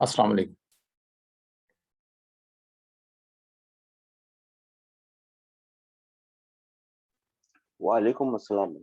अस्सलाम वालेकुम। वालेकुम अस्सलाम।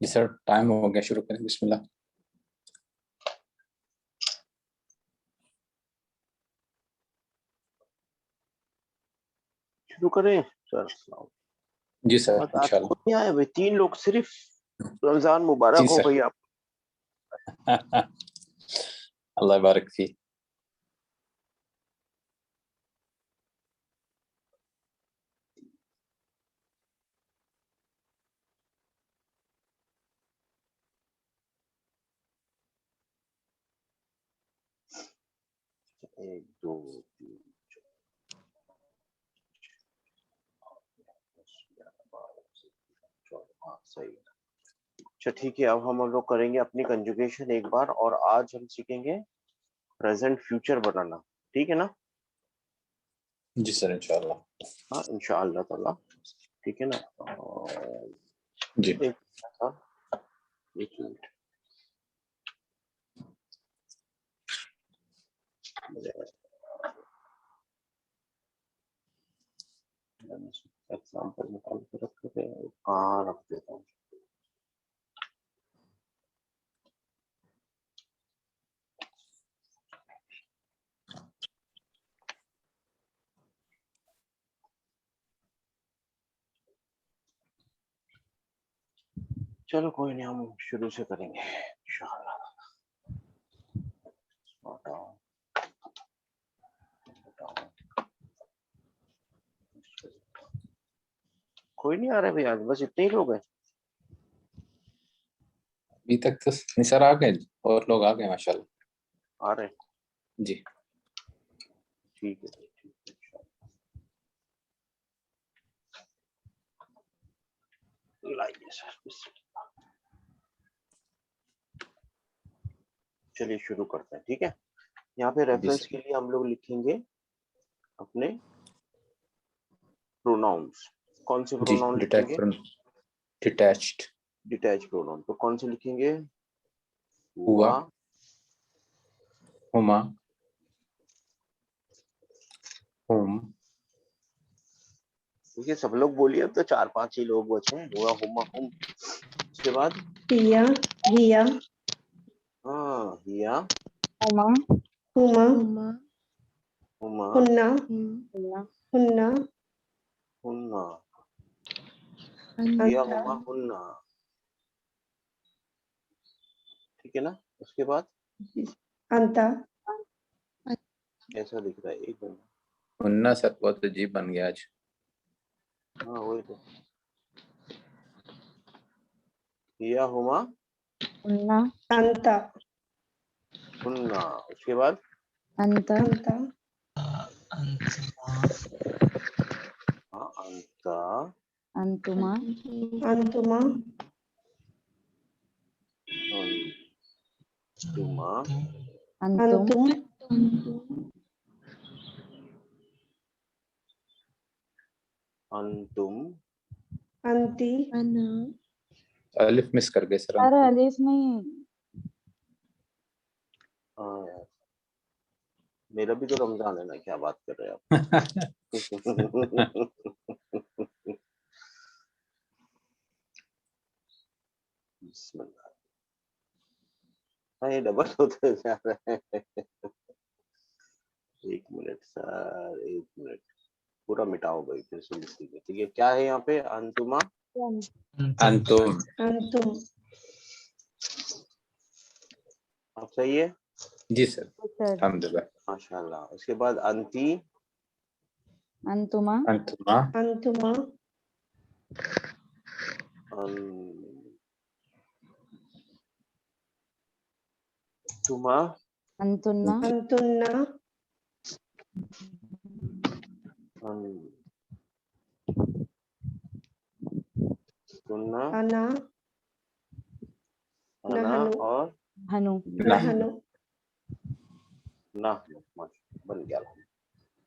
जी सर, टाइम हो गया, शुरू करें। बिस्मिल्लाह। शुरू करें सर? जी सर, आज इंशाल्लाह। खुद नहीं आए भाई, 3 लोग सिर्फ। रमजान मुबारक जी हो सर। भाई आप। अल्लाह बारक फी। एक दो तीन हाँ सही। अच्छा ठीक है, अब हम लोग करेंगे अपनी कंजुगेशन एक बार, और आज हम सीखेंगे प्रेजेंट फ्यूचर बनाना। ठीक है ना? जी सर, इंशाल्लाह। हाँ इंशाअल्लाह ताला। ठीक है ना? और जी एक मिनट, एग्जाम्पल निकाल के रख देते हैं, कहाँ रख देता हूँ। चलो कोई नहीं, हम शुरू से करेंगे इंशाअल्लाह। कोई नहीं आ रहा भाई, आज बस इतने ही लोग हैं। अभी तक तो नहीं सर, आ गए और लोग आ गए माशाल्लाह। आ रहे हैं? जी ठीक है ठीक है, लाइए सर। चलिए शुरू करते हैं, ठीक है। यहाँ पे जी रेफरेंस सर। के लिए हम लोग लिखेंगे अपने प्रोनाउंस। कौन से जी, प्रोनाउन लिखेंगे? डिटैच्ड। Detach pronoun. तो कौन से लिखेंगे? हुआ, हुआ, हुमा, हुम। देखिए सब लोग बोलिए, अब तो 4-5 ही लोग बचे हैं। हुआ, हुमा, हुम। उसके बाद हिया, हिया, हाँ हिया, हुमा, हुमा, हुमा, हुन्ना, हुन्ना, हुन्ना। हिया, अंता, हुमा, हुन्ना। ठीक है ना? उसके बाद अंता, ऐसा दिख रहा है, एक मिनट। उन्ना सर बहुत अजीब बन गया आज। हाँ वही तो। हिया, हुमा, उन्ना, अंता, हुन्ना। उसके बाद अंत, अंता, हाँ अंता, अंतुमा, अंतुमा, तुमा, अंतुम, अंतुम, अंतुम। अंती, अलिफ मिस कर गए सर। अरे अलीफ नहीं, हाँ यार, मेरा भी तो रमजान है ना, क्या बात कर रहे हैं आप? बिस्मिल्लाह। हाँ ये डबल होते जा रहे हैं। एक मिनट सर, एक मिनट। पूरा मिटाओ भाई, फिर से लिख लीजिए। ठीक है, क्या है यहाँ पे? अंतुमा, अंतुम। अंतुम, अब सही है? जी सर, सर, अल्हम्दुलिल्लाह। माशाल्लाह। उसके बाद अंती, अंतुमा, अंतुमा, अंतुमा, तुमा, अंतुन्ना, अंतुन्ना, तुन्ना, अना, अना नहनु, और हनु, नहनु, ना। बन गया।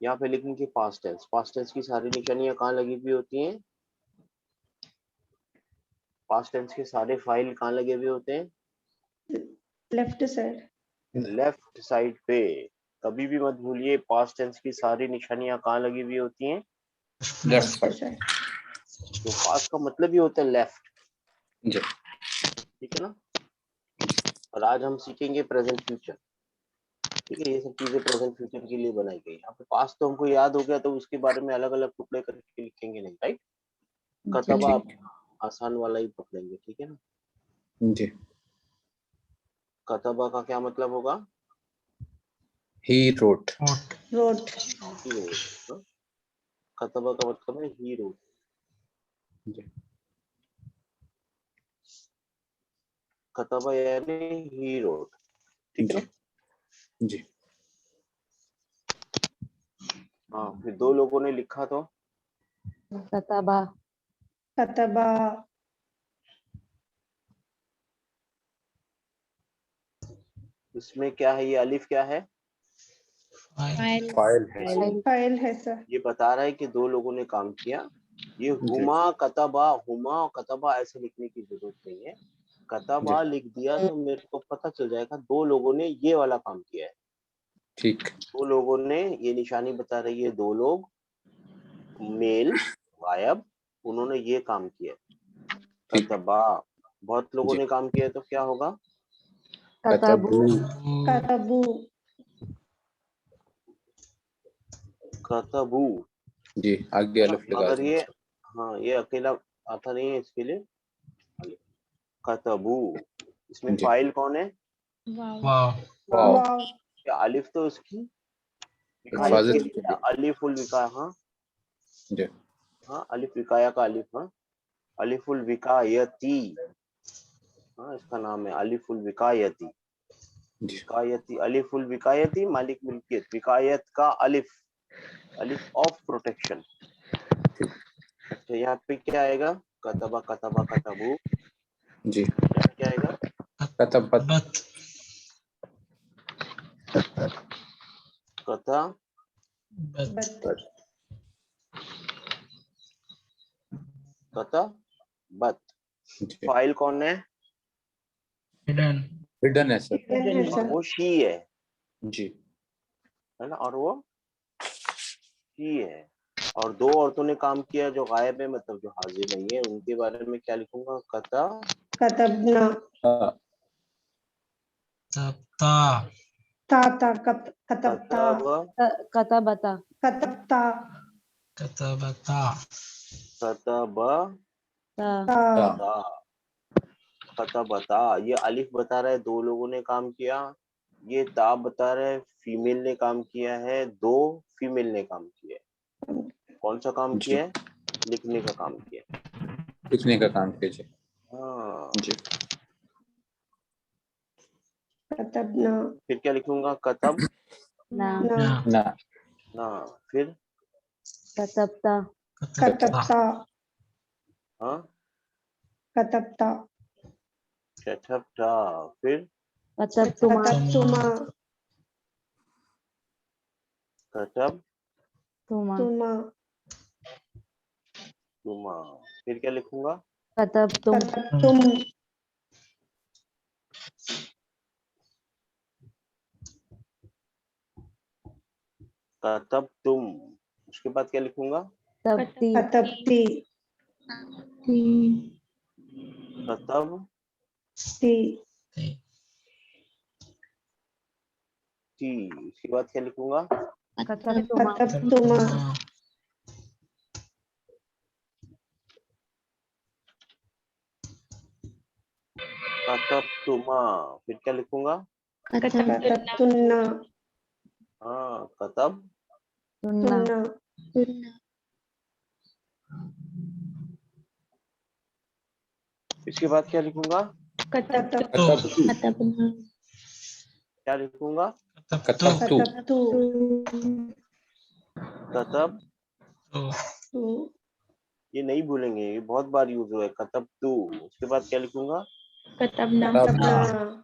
यहाँ पे लिखेंगे पास्ट टेंस। पास्ट टेंस की सारी निशानियां कहाँ लगी हुई होती हैं? पास्ट टेंस के सारे फाइल कहाँ लगे हुए होते हैं? लेफ्ट साइड, लेफ्ट साइड पे। कभी भी मत भूलिए, पास्ट टेंस की सारी निशानियां कहाँ लगी हुई होती हैं? Left left side. साइड, तो पास्ट का मतलब ही होता है लेफ्ट। जी ठीक है ना। और आज हम सीखेंगे प्रेजेंट फ्यूचर। ठीक है, ये सब चीजें प्रेजेंट फ्यूचर के लिए बनाई गई। यहाँ पे पास्ट तो हमको याद हो गया, तो उसके बारे में अलग अलग टुकड़े करके लिखेंगे नहीं, राइट। कतबा आप आसान वाला ही पकड़ेंगे, ठीक है ना। जी। कतबा का क्या मतलब होगा? He wrote. wrote, he wrote, हाँ? कतबा का मतलब है ही wrote। जी। कतबा यानी ही wrote, ठीक है ना। जी। हाँ, फिर दो लोगों ने लिखा तो कतबा kataba, इसमें क्या है? ये अलिफ क्या है? फाइल File है। file है sir, ये बता रहा है कि दो लोगों ने काम किया। ये हुमा कतबा, हुमा और कतबा ऐसे लिखने की जरूरत नहीं है। कतबा लिख दिया तो मेरे को पता चल जाएगा दो लोगों ने ये वाला काम किया है। ठीक। दो लोगों ने, ये निशानी बता रही है दो लोग, मेल गायब, उन्होंने ये काम किया। ठीक। कतबा, बहुत लोगों जी। ने काम किया तो क्या होगा? कतबु katabu, कतबू। जी, आगे अलिफ लगा मगर देंगे ये, सर। हाँ, ये अकेला आता नहीं है, इसके लिए अलिफ। कतबू, इसमें जी। फाइल कौन है? वाओ। wow, या अलिफ तो उसकी विकायत हिफाजत के के लिए, लिए। अलिफुल विकाया, हाँ जी। हाँ, अलिफ विकाया का अलिफ, हाँ, अलिफुल विकायती, हाँ, इसका नाम है अलिफुल विकायती। जी। विकायती, अलिफुल विकायती, मालिक मिल्कियत, विकायत का अलिफ, अलिफ ऑफ प्रोटेक्शन। तो यहाँ पे क्या आएगा? कतबा कतबा कतबू, जी। क्या आएगा? कतबत। कता but, कता बत। जी। फाइल कौन है? हिडन है सर। hidden है sir, वो शी है जी। ना, और वो शी है। और दो औरतों ने काम किया जो गायब है, मतलब जो हाजिर नहीं है, उनके बारे में क्या लिखूंगा? कता katabna, हाँ। tata, katabta, कतब कतबता katabta, कतब ता ta, ता, कतबता। ये अलिफ बता रहा है दो लोगों ने काम किया। ये ता बता रहा है फीमेल ने काम किया है, दो फीमेल ने काम किया है। कौन सा काम जी। किया है? लिखने का काम किया है। लिखने का काम कीजिए। हाँ, जी। katabna, फिर क्या लिखूंगा? कतब ना na, ना। ना, फिर कतबता katabta, हाँ, katabta, कतबता, फिर कतबतुमा katabtuma, कतब तुमा tuma, तुमा, फिर क्या लिखूंगा? कतबतुम katabtum, कतब तुम, उसके बाद क्या लिखूंगा? तबती katabti, कतब ti, टी, उसके बाद क्या लिखूंगा? कतबतुमा katabtuma, कतब तुमा, फिर क्या लिखूंगा? katabtunna, हाँ, कतब तुन्ना tunna, इसके बाद क्या लिखूंगा? कतबतु। क्या लिखूंगा? कतबतु। katabtu, कतब, tu, ये नहीं भूलेंगे, ये बहुत बार यूज हुआ है, कतब तू। उसके बाद क्या लिखूंगा? कतबना। katabna,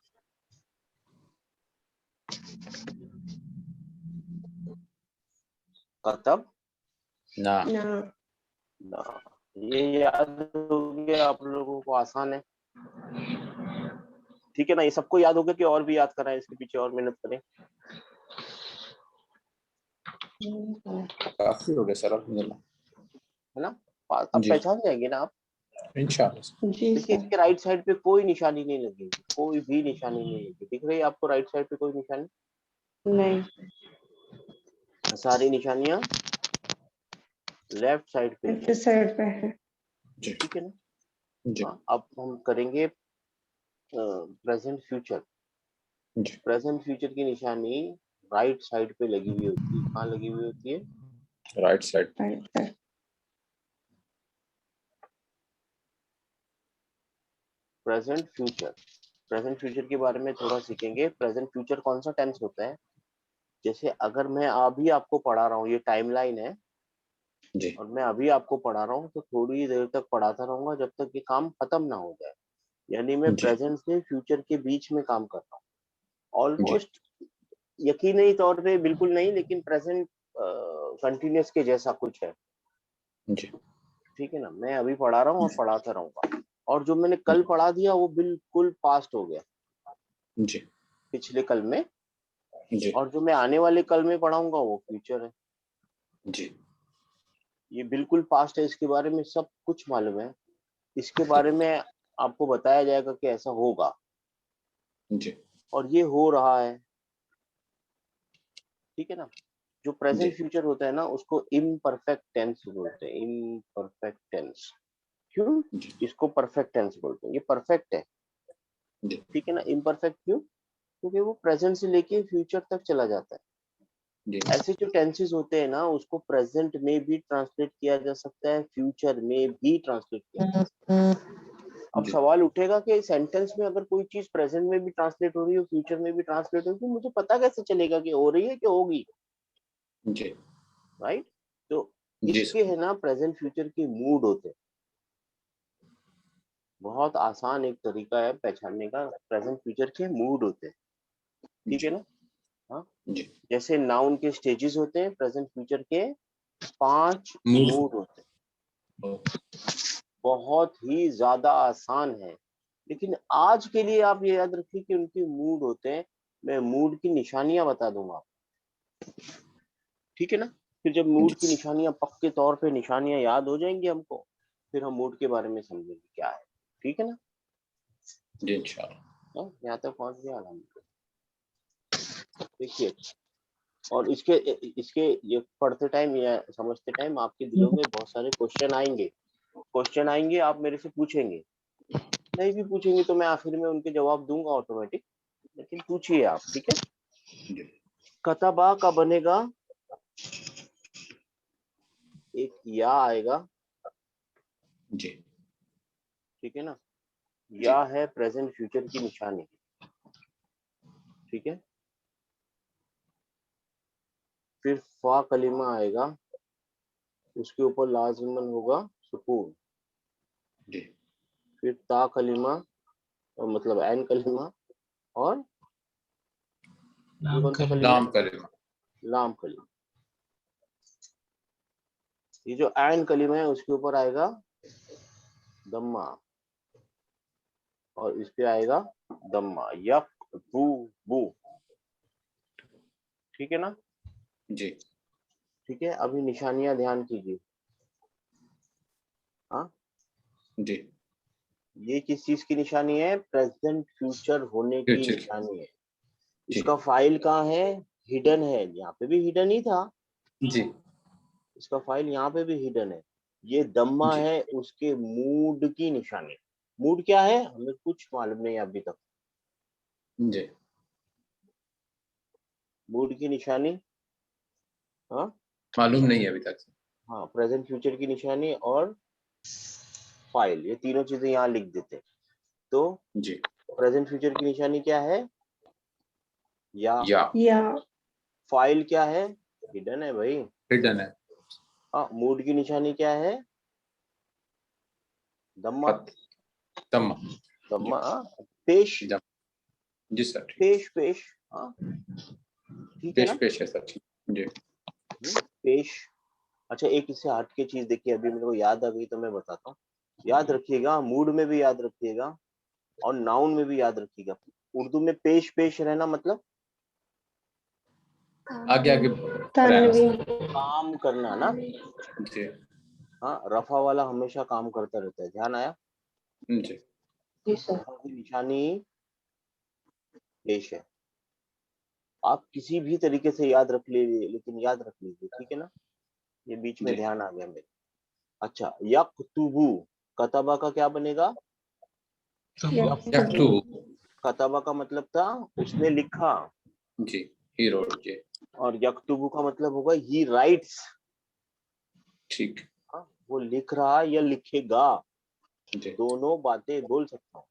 कतब ना। na, ना। ये याद हो गया आप लोगों को? आसान है, ठीक है ना। ये सबको याद हो गया कि और भी याद कराएं, इसके पीछे और मेहनत करें? काफी हो गया सर, अल्हम्दुलिल्लाह। है ना, अब जी। पहचान जाएंगे ना आप। इंशाल्लाह। जी देखिए सर। इसके राइट साइड पे कोई निशानी नहीं लगेगी, कोई भी निशानी नहीं लगेगी। दिख रही है आपको राइट साइड पे कोई निशानी? नहीं। सारी निशानियां लेफ्ट साइड पे लेफ्ट साइड पे है। जी ठीक है ना? जी हाँ, अब हम करेंगे प्रेजेंट फ्यूचर। जी। प्रेजेंट फ्यूचर की निशानी राइट साइड पे लगी हुई होती है। कहाँ लगी हुई होती है? Right side. Right side. Present future. Present future के बारे में थोड़ा सीखेंगे। प्रेजेंट फ्यूचर कौन सा टेंस होता है? जैसे अगर मैं अभी आपको पढ़ा रहा हूँ, ये टाइमलाइन है जी और मैं अभी आपको पढ़ा रहा हूँ, तो थोड़ी देर तक पढ़ाता रहूंगा जब तक ये काम खत्म ना हो जाए। यानी मैं जी प्रेजेंट से फ्यूचर के बीच में काम कर रहा हूँ जी ऑलमोस्ट। यकीनी तौर पे बिल्कुल नहीं, लेकिन प्रेजेंट कंटिन्यूस के जैसा कुछ है। जी ठीक है ना? मैं अभी पढ़ा रहा हूँ और पढ़ाता रहूंगा, और जो मैंने कल पढ़ा दिया वो बिल्कुल पास्ट हो गया जी पिछले कल में, जी और जो मैं आने वाले कल में पढ़ाऊंगा वो फ्यूचर है। जी ये बिल्कुल पास्ट है, इसके बारे में सब कुछ मालूम है। इसके बारे में आपको बताया जाएगा कि ऐसा होगा, जी और ये हो रहा है। ठीक है ना? जो प्रेजेंट जी फ्यूचर होता है ना, उसको इम्परफेक्ट टेंस बोलते हैं। Imperfect tense. क्यों जी इसको परफेक्ट टेंस बोलते हैं? ये परफेक्ट है। जी ठीक है ना? इम्परफेक्ट क्यों? क्योंकि वो प्रेजेंट से लेके फ्यूचर तक चला जाता है। जी ऐसे जो टेंसेस होते हैं ना, उसको प्रेजेंट में भी ट्रांसलेट किया जा सकता है, फ्यूचर में भी ट्रांसलेट किया जा सकता है। अब जी सवाल उठेगा कि सेंटेंस में अगर कोई चीज प्रेजेंट में भी ट्रांसलेट हो रही है, फ्यूचर में भी ट्रांसलेट हो रही है, तो मुझे पता कैसे चलेगा कि हो रही है कि होगी? जी राइट? तो जी इसके सर। है ना प्रेजेंट फ्यूचर के मूड होते हैं। बहुत आसान एक तरीका है पहचानने का, प्रेजेंट फ्यूचर के मूड होते हैं। ठीक है जी ना? हाँ, जी जैसे नाउन के स्टेजेस होते हैं, प्रेजेंट फ्यूचर के 5 मूड। मूड होते हैं। बहुत ही ज्यादा आसान है, लेकिन आज के लिए आप ये याद रखिए कि उनके मूड होते हैं। मैं मूड की निशानियां बता दूंगा आपको। ठीक है ना? फिर जब मूड की जी निशानियां पक्के तौर पे निशानियां याद हो जाएंगी हमको, फिर हम मूड के बारे में समझेंगे क्या है। ठीक है ना? जी इंशाल्लाह। हाँ, यहाँ तक पहुंच गया अल्हम्दुलिल्लाह। देखिए, और इसके इसके ये पढ़ते टाइम या समझते टाइम आपके दिलों में बहुत सारे क्वेश्चन आएंगे। क्वेश्चन आएंगे, आप मेरे से पूछेंगे। नहीं भी पूछेंगे तो मैं आखिर में उनके जवाब दूंगा ऑटोमेटिक, लेकिन पूछिए आप। ठीक है? जी कतबा का बनेगा, एक या आएगा। जी ठीक है ना? जी या है प्रेजेंट फ्यूचर की निशानी। ठीक है? फिर फा कलीमा आएगा, उसके ऊपर लाजिमन होगा सुकून। जी फिर ता कलीमा, मतलब ऐन कलीमा, और ये नाम कौन सा कलीमा। कलीमा नाम है? करीमा। लाम कलीमा। ये जो ऐन कलीमा है उसके ऊपर आएगा दम्मा, और इस पे आएगा दम्मा। यक बू बू। ठीक है ना? जी ठीक है, अभी निशानियां ध्यान कीजिए। हाँ, जी ये किस चीज की निशानी है? प्रेजेंट फ्यूचर होने की फ्यूचर निशानी है। जी इसका फाइल कहाँ है? हिडन है। यहाँ पे भी हिडन ही था, जी इसका फाइल यहाँ पे भी हिडन है। ये दम्मा जी है उसके मूड की निशानी। मूड क्या है हमें कुछ मालूम नहीं अभी तक। जी मूड की निशानी, हाँ मालूम नहीं है अभी तक। हाँ, प्रेजेंट फ्यूचर की निशानी और फाइल, ये तीनों चीजें यहाँ लिख देते हैं। तो जी प्रेजेंट फ्यूचर की निशानी क्या है? या। या। फाइल क्या है? हिडन है भाई। हिडन है। हाँ, मूड की निशानी क्या है? दम्मा। फत तम्मा। जी दम्मा, हाँ, पेश। जम। जी सर ठीक। पेश पेश। हाँ, ठीक है पेश ना? पेश है सर ठीक। जी पेश। अच्छा, एक इससे हट के चीज देखिए, अभी मेरे को याद आ गई तो मैं बताता हूँ। याद रखिएगा, मूड में भी याद रखिएगा और नाउन में भी याद रखिएगा। उर्दू में पेश पेश रहना मतलब आगे आगे रहना तन्वीन। सर। काम करना ना। जी हाँ, रफा वाला हमेशा काम करता रहता है, ध्यान आया। जी जी सर। रफा की निशानी पेश है। आप किसी भी तरीके से याद रख लीजिए, लेकिन याद रख लीजिए, ठीक है ना। ये बीच में जी ध्यान आ गया मेरे। अच्छा, यक्तुबु, कतबा का क्या बनेगा? यक्तु कतबा का मतलब था उसने लिखा, जी हीरो जी और यक्तुबु का मतलब होगा ही राइट्स। ठीक हाँ, वो लिख रहा है या लिखेगा, जी दोनों बातें बोल सकता हूँ।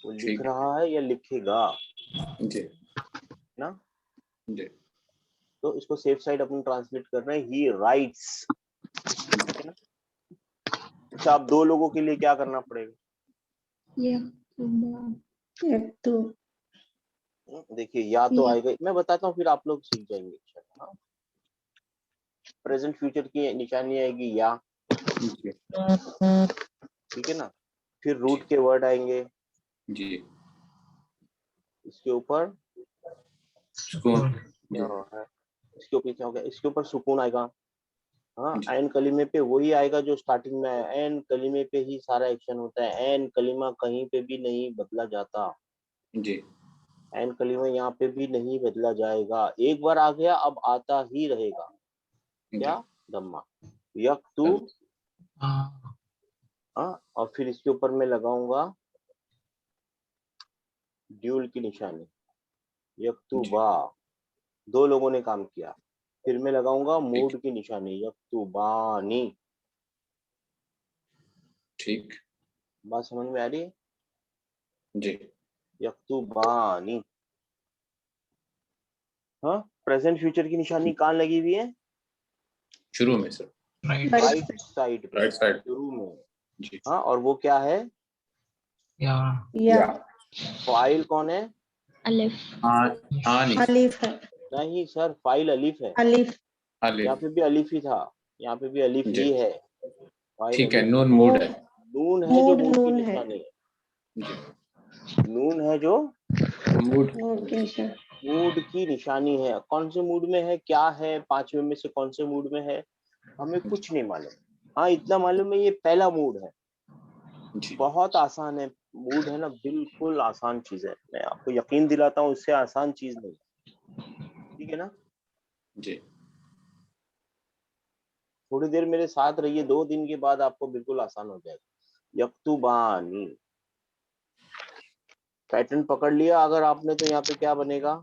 वो लिख ठीक रहा है या लिखेगा, जी ना। जी तो इसको सेफ साइड अपन ट्रांसलेट कर रहे हैं, ही राइट्स, ठीक है ना। अच्छा, अब दो लोगों के लिए क्या करना पड़ेगा? यक्तु। देखिए, या तो आएगा, मैं बताता हूँ फिर आप लोग सीख जाएंगे। हाँ, प्रेजेंट फ्यूचर की निशानी आएगी या, जी ठीक है ना। फिर रूट के वर्ड आएंगे, जी इसके ऊपर सुकून क्या जी है, इसके ऊपर क्या हो गया, इसके ऊपर सुकून आएगा। हाँ, जी एन कलीमे पे वही आएगा जो स्टार्टिंग में है, एन कलीमे पे ही सारा एक्शन होता है, एन कलीमा कहीं पे भी नहीं बदला जाता, जी एन कलीमा यहाँ पे भी नहीं बदला जाएगा, एक बार आ गया अब आता ही रहेगा। क्या? दम्मा, यक्तु। हाँ, और फिर इसके ऊपर मैं लगाऊंगा ड्यूल की निशानी, यक्तुबा, दो लोगों ने काम किया। फिर मैं लगाऊंगा मूड की निशानी, यक्तुबानी। ठीक बात समझ में आ रही है? जी यक्तुबानी। हाँ, प्रेजेंट फ्यूचर की निशानी कहाँ लगी हुई है? शुरू में सर राइट साइड पे, राइट साइड शुरू में। जी हाँ, और वो क्या है? या। फाइल कौन है? अलिफ हाँ हाँ नहीं अलिफ है। नहीं सर, फाइल अलिफ है। अलिफ। यहाँ अलिफ पे भी अलिफ ही था, यहाँ पे भी अलिफ जी ही है, फाइल ठीक है अलिफ। नून मूड है नून है जो मूड मूड की नून है। निशानी है, जी नून है जो मूड मूड की निशान। मूड की निशानी है। कौन से मूड में है, क्या है, पांचवे में से कौन से मूड में है, हमें कुछ नहीं मालूम। हाँ, इतना मालूम है ये पहला मूड है। जी बहुत आसान है मूड, है ना, बिल्कुल आसान चीज है, मैं आपको यकीन दिलाता हूँ, इससे आसान चीज नहीं, ठीक है ना। जी थोड़ी देर मेरे साथ रहिए, 2 दिन के बाद आपको बिल्कुल आसान हो जाएगा। यक्तुबानी, पैटर्न पकड़ लिया अगर आपने, तो यहाँ पे क्या बनेगा,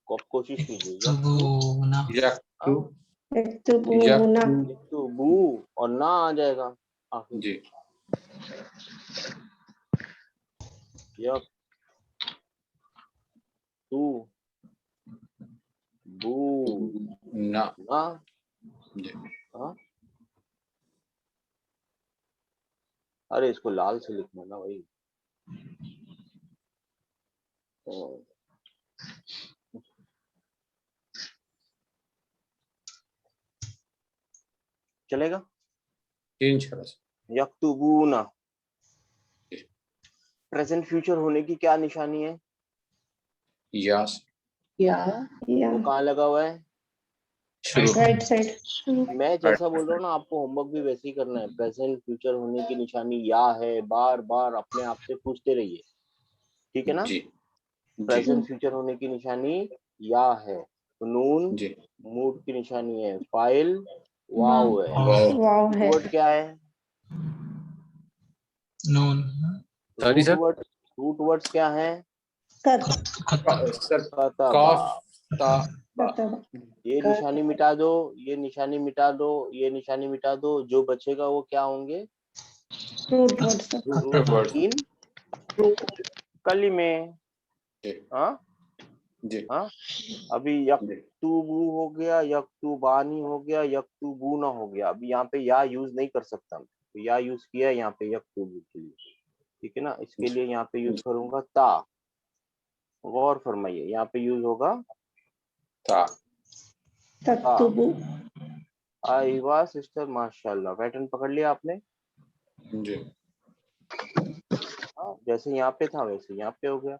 कोशिश कीजिए, यक्तु यक्तुबूना। यक्तु बू और ना आ जाएगा आखिर जी में। यक तू बू ना ना। जी हाँ, अरे इसको लाल से लिखना ना भाई। चलेगा। तीन शब्द यक्तुबूना, जी प्रेजेंट फ्यूचर होने की क्या निशानी है? यास या। वो कहाँ लगा हुआ है? शुरू राइट साइड। मैं जैसा बोल रहा हूँ ना, आपको होमवर्क भी वैसे ही करना है। प्रेजेंट फ्यूचर होने की निशानी या है, बार बार अपने आप से पूछते रहिए, ठीक है ना। जी जी प्रेजेंट फ्यूचर होने की निशानी या है, तो नून जी मूड की निशानी है, फाइल वाव है, वाव है। वर्ड क्या है? Sorry root sir word, root words क्या है? कत। सर कतबा। कॉफ का कतबा। ये निशानी मिटा दो, ये निशानी मिटा दो, ये निशानी मिटा दो, जो बचेगा वो क्या होंगे? Root words. रूट वर्ड इन कलिमे। जी हाँ जी हाँ, अभी जी यक्तुबू हो गया, यक्तुबानी हो गया, यक्तुबूना हो गया। अभी यहाँ पे या यूज नहीं कर सकता मैं, तो या यूज किया यहाँ पे यक्तुबू के लिए, ठीक है ना। इसके लिए यहाँ पे यूज करूंगा ता। गौर फरमाइए, यहाँ पे यूज होगा था ता। तक्तुबु। आईवा सिस्टर, माशाल्लाह, पैटर्न पकड़ लिया आपने। जी हाँ, जैसे यहाँ पे था वैसे यहाँ पे हो गया,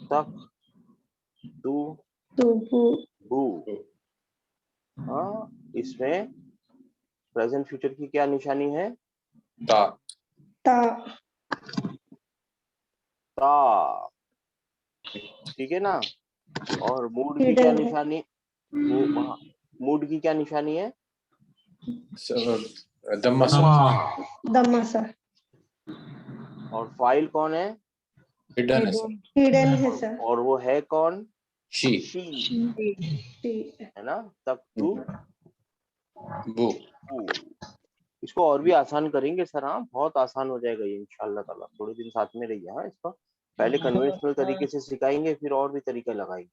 तक तू तुबु। बू। हाँ, इसमें प्रेजेंट फ्यूचर की क्या निशानी है? ता ता ता, ठीक है ना। और मूड की क्या हिडन है निशानी? मूड की क्या निशानी है? दम्मा दमासा और फाइल कौन है? हिडन है सर हिडन है सर और वो है कौन? शी शी, टी है ना। तक टू बू इसको और भी आसान करेंगे सर। हाँ, बहुत आसान हो जाएगा ये इंशाल्लाह ताला। थोड़े दिन साथ में रहिए। हाँ, इसका पहले कन्वेंशनल तरीके से सिखाएंगे, फिर और भी तरीका लगाएंगे।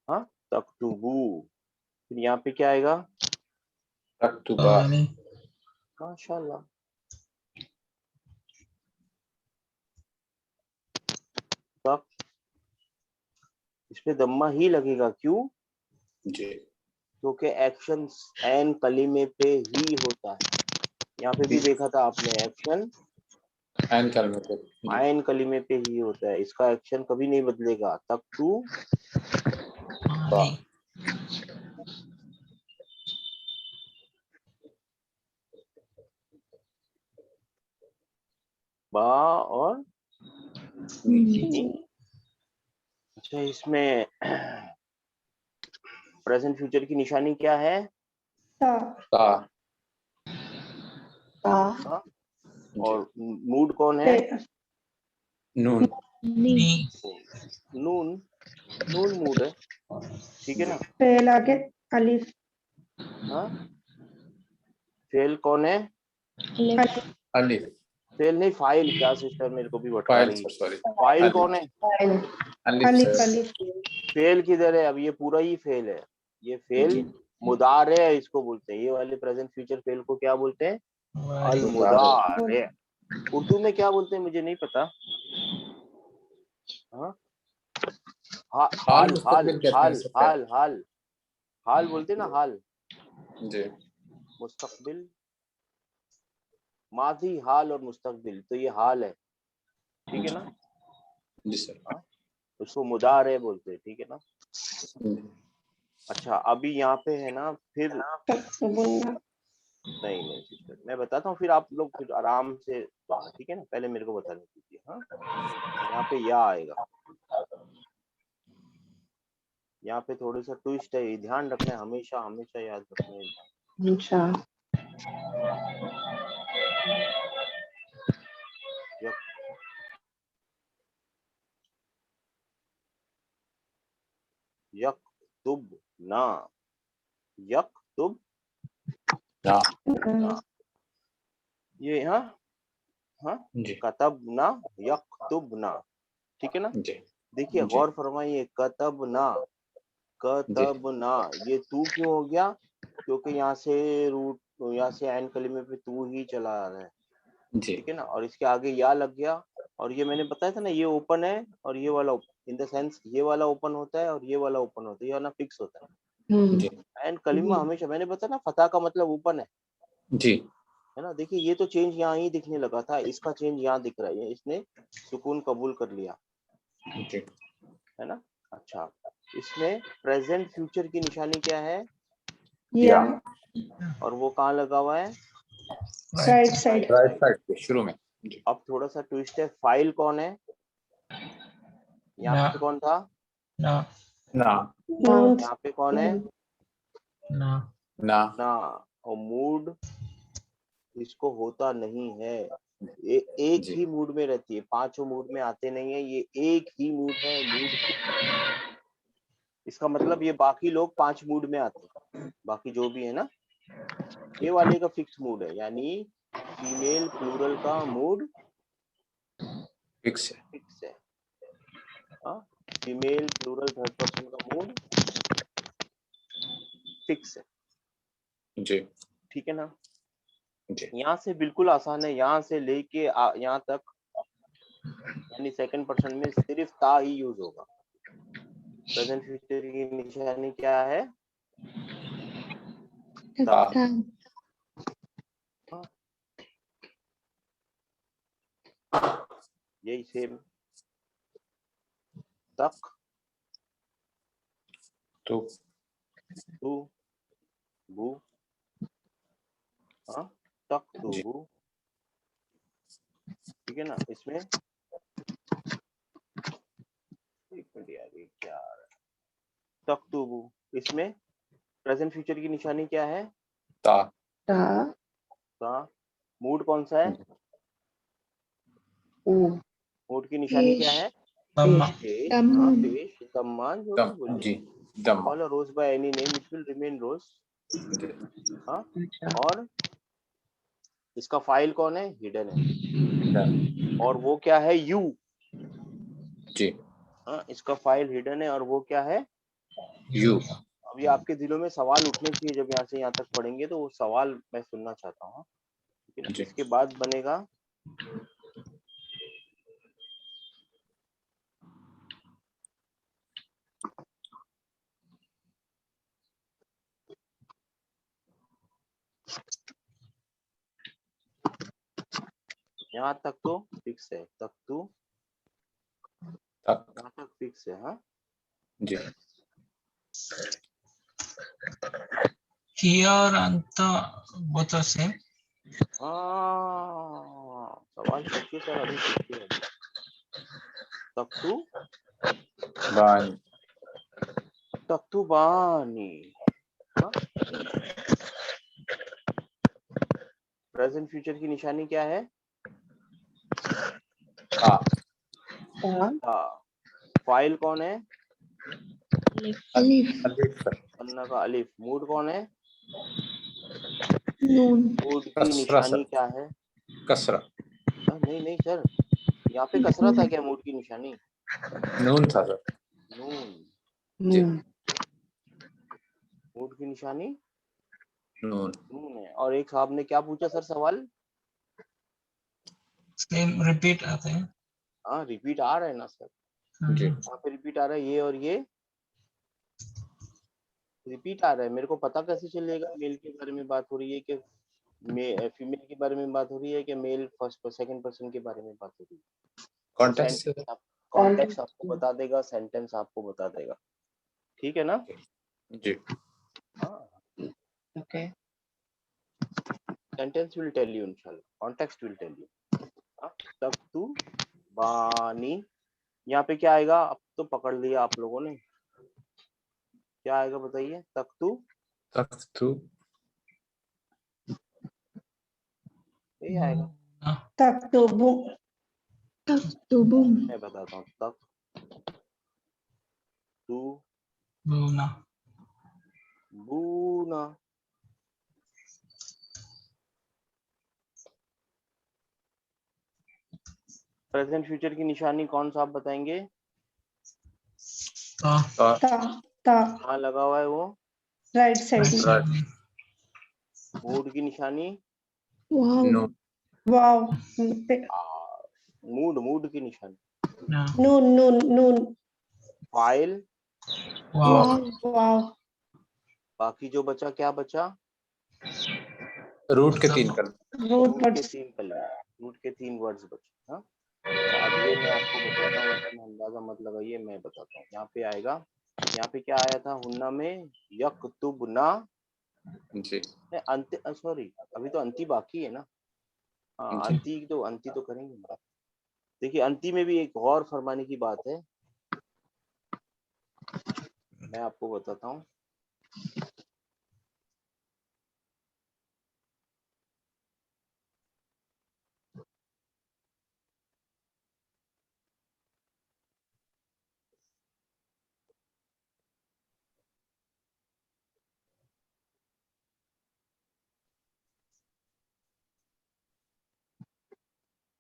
हाँ, तक टू बू। फिर यहाँ पे क्या आएगा? तक टू बा माशाल्लाह। तक, इसमें दम्मा ही लगेगा। क्यों? जी क्योंकि एक्शन एन कलीमे पे ही होता है। यहाँ पे भी देखा था आपने, एक्शन एन कलमे पे आयन कलीमे पे ही होता है। इसका एक्शन कभी नहीं बदलेगा। तक टू बा बा और अच्छा, इसमें प्रेजेंट फ्यूचर की निशानी क्या है? ता ता हाँ? और मूड कौन है? नून नून, नून मूड है, ठीक है ना। फेल आगे अलिफ हाँ, फेल कौन है? अलिफ अलिफ फेल नहीं, फाइल। क्या सिस्टर मेरे को भी भटका फाइल रही है। सर सॉरी फाइल कौन है? अलिफ अलिफ सर अलिफ फेल किधर है? अब ये पूरा ही फेल है। ये फेल मुदारे है, इसको बोलते हैं। ये वाले प्रेजेंट फ्यूचर फेल को क्या बोलते हैं? अल मुदारे। उर्दू में क्या बोलते हैं मुझे नहीं पता। हाँ, हाल हाल हाल मुस्तकबिल कहते हैं हाल सर हाल हाल हाल बोलते हैं ना। हाल, जी मुस्तकबिल, माजी, हाल और मुस्तकबिल। तो ये हाल है, ठीक है ना। जी सर हाँ, उसको मुदारे बोलते हैं, ठीक है ना। अच्छा, अभी यहाँ पे है ना, फिर तकतुबुन्ना नहीं नहीं सिस्टर, मैं बताता हूँ, फिर आप लोग फिर आराम से, ठीक है ना। पहले मेरे को बताने दीजिए। हाँ, यहाँ पे या आएगा। यहाँ पे थोड़ी सा ट्विस्ट है, ये ध्यान रखना है, हमेशा हमेशा याद रखना है। यक, यक तुब ना, यक तुब ना ना, ये हाँ हाँ, जी कतब ना, यक तुब ना, ठीक है ना। जी देखिए जी गौर फरमाइए, कतब ना, कतब ना, ये तू क्यों हो गया? क्योंकि यहाँ से रूट, यहाँ से एन कलीमे पे तू ही चला आ रहा है, जी ठीक है ना। और इसके आगे या लग गया। और ये मैंने बताया था ना, ये ओपन है और ये वाला, इन द सेंस ये वाला ओपन होता है और ये वाला ओपन होता है, ये वाला फिक्स होता है। जी एन कलीमा हमेशा, मैंने बताया ना, फतह का मतलब ओपन जी है ना। देखिए ये तो चेंज यहाँ ही दिखने लगा था, इसका चेंज यहाँ दिख रहा है। इसने सुकून कबूल कर लिया, जी है ना। अच्छा, इसमें प्रेजेंट फ्यूचर की निशानी क्या है? या और वो कहाँ लगा हुआ है? राइट साइड राइट साइड पे शुरू में जी अब थोड़ा सा ट्विस्ट है। फाइल कौन है? यहाँ पे कौन था? ना नून यहाँ पे कौन है? ना ना। और मूड इसको होता नहीं है। एक जी ही मूड में रहती है, पांचों मूड में आते नहीं है। ये एक ही मूड है, मूड। इसका मतलब ये बाकी लोग 5 मूड में आते हैं, बाकी जो भी है ना, ये वाले का फिक्स मूड है। यानी फीमेल प्लूरल का मूड फिक्स है फिक्स है। हाँ, फीमेल प्लूरल थर्ड पर्सन का मूड फिक्स है, जी ठीक है ना। जी यहाँ से बिल्कुल आसान है, यहाँ से लेके यहाँ तक, यानी सेकंड पर्सन में सिर्फ ता ही यूज होगा। प्रेजेंट फ्यूचर की निशानी क्या है? ता। हाँ, यही सेम। तक तो तू बू, हाँ तक तू जी। बू, ठीक है ना। इसमें एक मिनट यार, ये क्या आ रहा है, तक तू बू, इसमें प्रेजेंट फ्यूचर की निशानी क्या है, ता। ता, का मूड कौन सा है, ऊ, मूड की निशानी क्या पेश, है, Dhamma. पेश, दम, हाँ पेश, दम्मान जो भी दम बोलिए, जी। दम। Call a rose by any name it will remain rose, जी। हाँ। अच्छा, और इसका फाइल कौन है, हिडन है, दम, और वो क्या है, यू, जी। हाँ इसका फाइल हिडन है और वो क्या है, यू। अभी आपके दिलों में सवाल उठने चाहिए जब यहाँ से यहाँ तक पढ़ेंगे, तो वो सवाल मैं सुनना चाहता हूँ, ठीक है ना। जी। इसके बाद बनेगा यहाँ तक तो फिक्स है, तक तो तक। यहाँ तक फिक्स है, हाँ। जी। Here और anta both are same. हाँ सवाल पूछिए सर, अभी पूछिए अभी। तक तो बानी। तख्तुबानी, हाँ? प्रेजेंट फ्यूचर की निशानी क्या है, ता। ता, हाँ। फाइल कौन है, अलिफ, अलिफ। अन्ना का अलिफ। मूड कौन है, नून, मूड की कसरा निशानी सर। क्या है, कसरा। नहीं नहीं सर, यहाँ पे कसरा था क्या, मूड की निशानी, नून था सर। नून, जी। नून, मूड की निशानी नून। नून है। और एक साहब ने क्या पूछा सर सवाल, Same repeat आते हैं. हाँ रिपीट आ रहा है ना सर, जी। यहाँ पे रिपीट आ रहा है, ये और ये रिपीट आ रहा है। मेरे को पता कैसे चलेगा मेल के बारे में बात हो रही है कि फीमेल के बारे में बात हो रही है कि मेल फर्स्ट सेकंड पर्सन के बारे में बात हो रही है। वो कॉन्टेक्स्ट। सेंटेंस, कॉन्टेक्स्ट आपको बता देगा, सेंटेंस आपको बता देगा, ठीक है ना। जी। हाँ okay, sentence will tell you इंशाल्लाह, कॉन्टेक्स्ट विल टेल यू। तब तू बानी, यहाँ पे क्या आएगा, अब तो पकड़ लिया आप लोगों ने, क्या आएगा बताइए, तख्तू, तख्तू। यही आएगा, तख्तुबु, तख्तुबुम, मैं बताता हूँ, तक तू Buna. बूना, प्रेजेंट फ्यूचर की निशानी कौन सा आप बताएंगे, Ta. ता। ता, ता, कहाँ लगा हुआ है वो, राइट साइड Right में, side में. मूड की निशानी, वाव, नून। वाव, मूड, मूड की निशानी, Yeah. नून, नून, नून, फाइल, Wow. वाव, वाव, बाकी जो बचा क्या बचा, रूट के मतलब 3 कर। रूट रूट के वर्ड्स, 3 कलर, रूट के 3 वर्ड्स बचे, हाँ। अच्छा अब ये मैं आपको बताता हूँ, इसमें अंदाजा मत लगाइए, मैं बताता हूँ। यहाँ पे आएगा, यहाँ पे क्या आया था हुन्ना में, यक्तुबना, जी। अंत, सॉरी अभी तो अंति बाकी है ना, हाँ जी। अंति तो करेंगे बात। देखिए अंति में भी एक गौर फरमाने की बात है, मैं आपको बताता हूँ।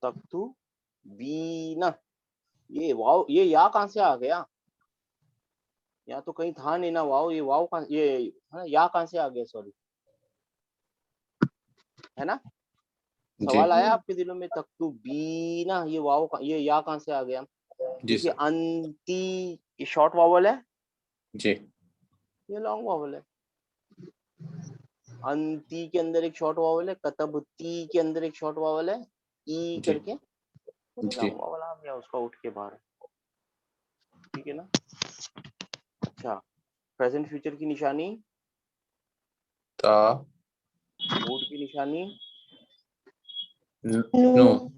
तख्तु बीना, ये वाव, ये या कहाँ से आ गया, या तो कहीं था नहीं ना वाव, ये वाव कहाँ, ये है ना, या कहाँ से आ गया, सॉरी, है ना। जी। सवाल आया आपके दिलों में, तख्तु बीना, ये वाव ये या कहाँ से आ गया। जी देखिए सर। अंति, ये शॉर्ट वावल है, जी। ये लॉन्ग वावल है। अंति के अंदर एक शॉर्ट वावल है, कतबती के अंदर एक शॉर्ट वावल है, ई जी। करके जी। लॉन्ग वावल आ गया, उसका उठ के बाहर, ठीक है ना। अच्छा प्रेजेंट फ्यूचर की निशानी, ता, मूड की निशानी, नो, नून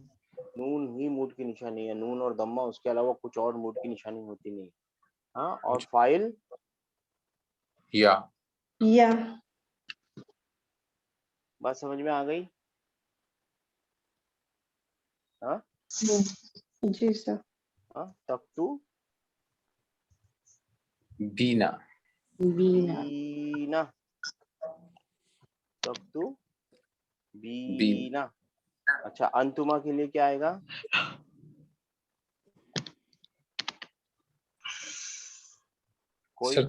नून ही मूड की निशानी है, नून और दम्मा, उसके अलावा कुछ और मूड की निशानी होती नहीं। हाँ, और फाइल, या, या बात समझ में आ गई? हाँ जी सर। हाँ, तख्तू, बीना, बीना बीना, तख्तू, बीन, बीना। अच्छा, अंतुमा के लिए क्या आएगा? कोई? सर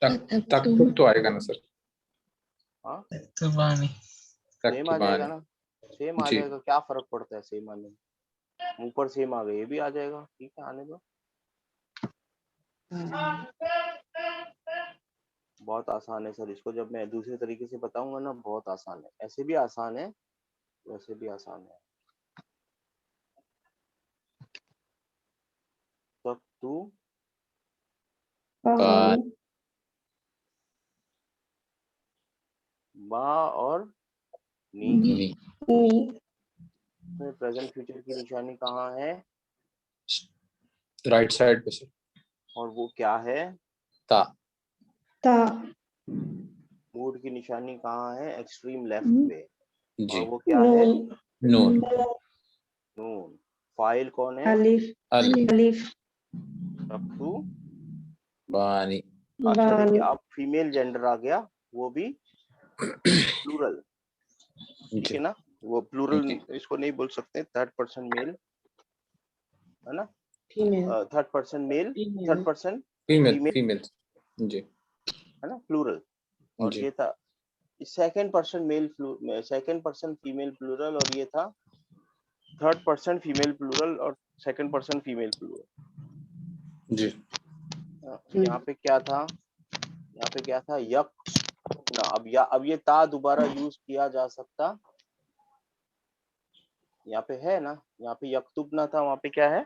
तक तो आएगा ना सर, हाँ, तख्तबानी, सेम आ जाएगा तख्तबानी, ना, सेम आ जी। जाएगा, क्या फर्क पड़ता है सेम आने में? ऊपर सेम आ गए, ये भी आ जाएगा, ठीक है, आने दो। बहुत आसान है सर, इसको जब मैं दूसरे तरीके से बताऊंगा ना, बहुत आसान है, ऐसे भी आसान है, वैसे भी आसान है। तख्तू, पानी बा और नी। नी, नी में प्रेजेंट फ्यूचर की निशानी कहाँ है? राइट साइड पे सर, और वो क्या है? ता, ता मूड की निशानी कहाँ है? एक्सट्रीम लेफ्ट पे। जी। और वो क्या है? नून नून, नून। फाइल कौन है? अलिफ अलिफ, अलिफ तख्तू। बानी, अच्छा देखिए, बानी अब फीमेल जेंडर आ गया, वो भी प्लूरल, ठीक जी, है ना? वो प्लूरल जी, इसको नहीं बोल सकते, थर्ड पर्सन मेल, है ना? Female third person male, third person female, female, female, जी, है ना, प्लूरल। और जी, ये था second person male, second person female plural, और ये था थर्ड पर्सन फीमेल प्लूरल और सेकंड पर्सन फीमेल प्लूरल। जी, यहाँ पे क्या था? यहाँ पे क्या था? यक ना। अब ये ता दोबारा यूज किया जा सकता, यहाँ पे है ना, यहाँ पे यक्तुबना था, वहां पे क्या है?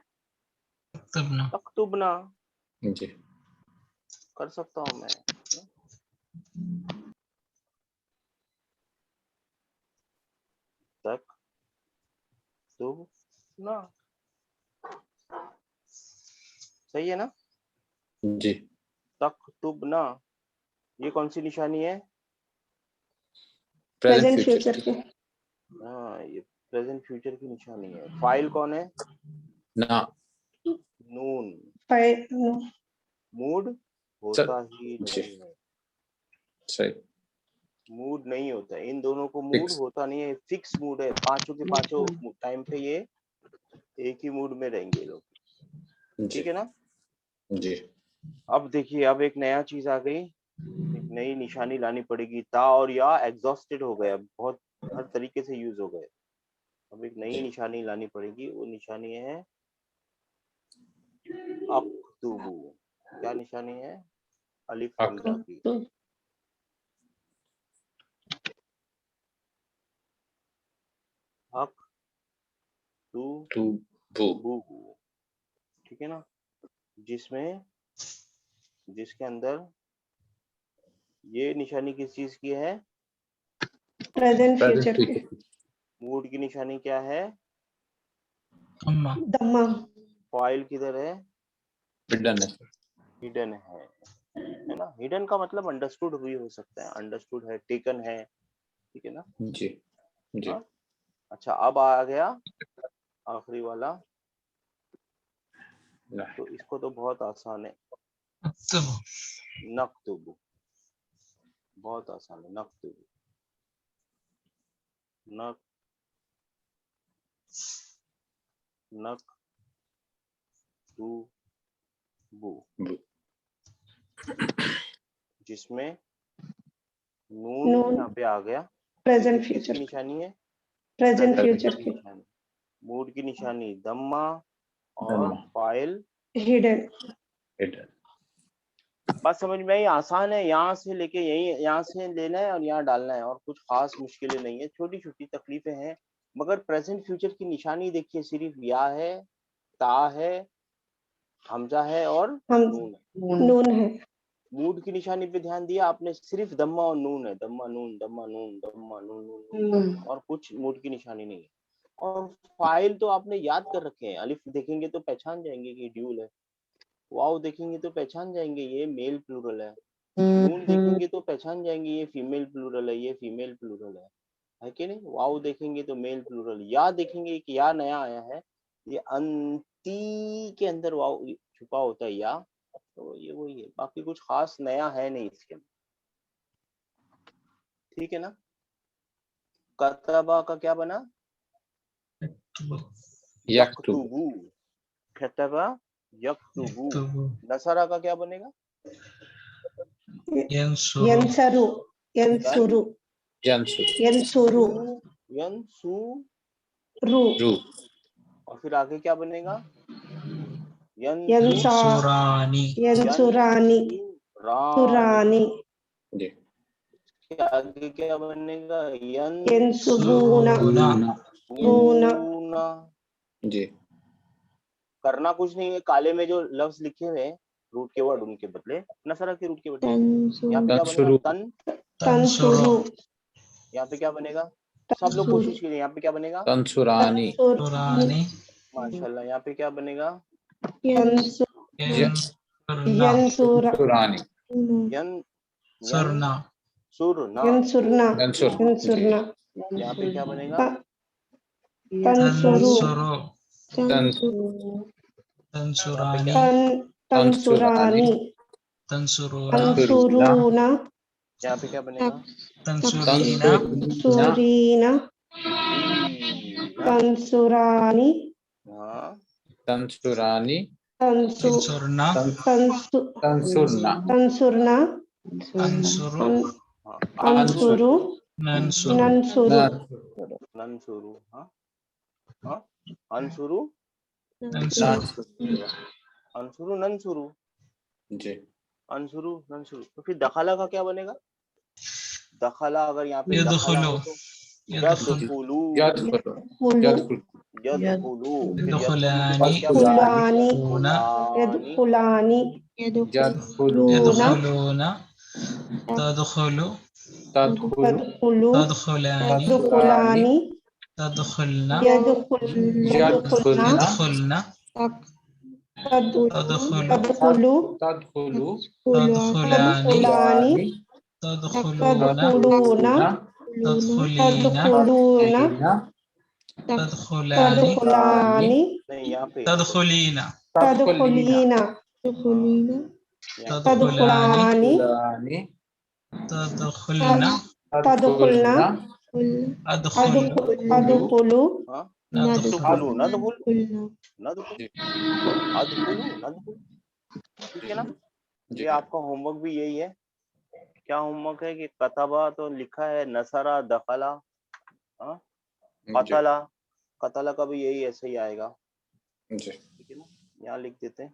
तख्तबना, तख्तुबना। जी, कर सकता हूँ मैं। तक तो ना, सही है ना? जी, तख्तुबना, ये कौन सी निशानी है? प्रेजेंट प्रेजेंट फ्यूचर, फ्यूचर के हाँ, ये प्रेजेंट फ्यूचर की निशानी है। फाइल कौन है? ना, नून। फाइल मूड सर, होता ही जी, नहीं है, सही, मूड नहीं होता है, इन दोनों को मूड फिक्स, होता नहीं है, फिक्स मूड है, पांचों के पांचों टाइम पे ये एक ही मूड में रहेंगे ये लोग, जी, ठीक है ना? जी, अब देखिए, अब एक नया चीज आ गई, एक नई निशानी लानी पड़ेगी। ता और या एग्जॉस्टेड हो गए, अब बहुत हर तरीके से यूज हो गए, अब एक नई जी, निशानी लानी पड़ेगी, वो निशानी है अक्तुबु। क्या निशानी है? अलिफ अक, हमजा की। अक तू टू, बू, बू, ठीक है ना? जिसमें जिसके अंदर ये निशानी किस चीज की है? प्रेजेंट प्रेजेंट फ्यूचर के फ्यूचर, मूड की निशानी क्या है? अम्मा, दम्मा फाइल किधर है? हिडन है सर, हिडन है ना? हिडन का मतलब अंडरस्टूड भी हो सकता है, अंडरस्टूड है, टेकन है, ठीक है ना? जी, जी, हाँ, अच्छा, अब आ गया आखिरी वाला, ना, तो इसको तो बहुत आसान है, अक्तब, नक्तुबु। बहुत आसान है, नक्तुबु, नक नक टू बू, बू, जिसमें नून नून यहाँ पे आ गया, प्रेजेंट क्योंकि किसकी फ्यूचर के निशानी है? प्रेजेंट प्रेजेंट फ्यूचर फ्यूचर की के निशानी। मूड की निशानी दम्मा, और दम्मा, फाइल हिडन हिडन, बात समझ में आई? आसान है, यहाँ से लेके यही, यहाँ से लेना है और यहाँ डालना है, और कुछ खास मुश्किलें नहीं है, छोटी छोटी तकलीफें हैं, मगर प्रेजेंट फ्यूचर की निशानी देखिए, सिर्फ या है, ता है, हमजा है और हम नून है, नून है मूड की निशानी पे ध्यान दिया आपने, सिर्फ दम्मा और नून है, दम्मा नून दम्मा नून दम्मा नून नून, नून, और कुछ मूड की निशानी नहीं है। और फाइल तो आपने याद कर रखे हैं, अलिफ देखेंगे तो पहचान जाएंगे कि ड्यूल है, वाव देखेंगे तो पहचान जाएंगे ये मेल प्लूरल है, नून देखेंगे तो पहचान जाएंगे ये फीमेल प्लूरल है, ये फीमेल प्लूरल है कि नहीं। वाव देखेंगे तो मेल प्लूरल, या देखेंगे कि या नया आया है, ये अंती के अंदर वाव छुपा होता है या, तो ये वही है, बाकी कुछ खास नया है नहीं इसके अंदर, ठीक है ना। कतबा का क्या बना, यक्तुबू, कतबा यक्तुबू। नसरा का क्या बनेगा, यंसुरु यंसरु यंसुरु यंसु यंसुरु यंसुरु, रु और फिर आगे क्या बनेगा, यंसा सुरानी यंसुरानी सुरानी जी के आगे क्या बनेगा, यंसुबूना सुना बूना जी करना कुछ नहीं है, काले में जो लफ्ज लिखे हुए हैं रूट के वर्ड उनके बदले नसरा के रूट के बदले यहाँ पे क्या तंसुरु बनेगा, तन, तंसुरु यहाँ पे क्या बनेगा, सब लोग कोशिश कीजिए, यहाँ पे क्या बनेगा, तंसुरानी सुरानी माशाल्लाह, यहाँ पे क्या बनेगा, यंसु यंसुरना यंसुरा तंसुरानी यन सुरना सुरना, यंसुरना यंसुर जी यंसुरना यहाँ पे क्या बनेगा, तंसुरु तंसुरु यहाँ पे तंसुरानी क्या, तंसुरानी तंसुरुना तंसुरूना यहाँ पे क्या बनेगा, तंसुरीना सुरीना रीना, तंसुरानी हाँ तंसुरानी तंसु तंसुरना तंसु तंसुरना तंसुरना अंसुरु हाँ, अंसुरु नंसुरु नंसुरु नंसुरु, हाँ हाँ, अंसुरु नंसुरु अंसुरु नंसुरु, जी अंसुरु नंसुरु। तो फिर दखला का क्या बनेगा, दखला अगर यहाँ पे दखला यदखुलु हो तो यदखुलु यदखुलू, यदखुलु यदखुलू, फिर यदखुलानी खुलानी ऊना यदखुलानी यदखुलु यदखुलूना तदखुलु तदखुलु तदखुलु तदखुलानी तदखुलानी तदखुलना यदखुलना यदखुलना तदखुलु तदखुलु तदखुलु तदखुलानी तदखुलानी तदखुलूना तदखुलूना तदखुलीना तदखुलूना तदखुलानी तदखुलानी नहीं यहाँ पे तदखुलीना तदखुलीना तदखुलानी तदखुलानी तदखुलना तदखुलना अदखुल अदखुलु हाँ, नदखुल नदखुलू नदखुल नदखुल अदखुलू नदखुल, ठीक है ना। ये आपका होमवर्क भी यही है, क्या होमवर्क है कि कतबा तो लिखा है, नसरा दखला, हाँ कतला, कतला का भी यही ऐसे ही आएगा, जी ठीक है ना। यहाँ लिख देते हैं,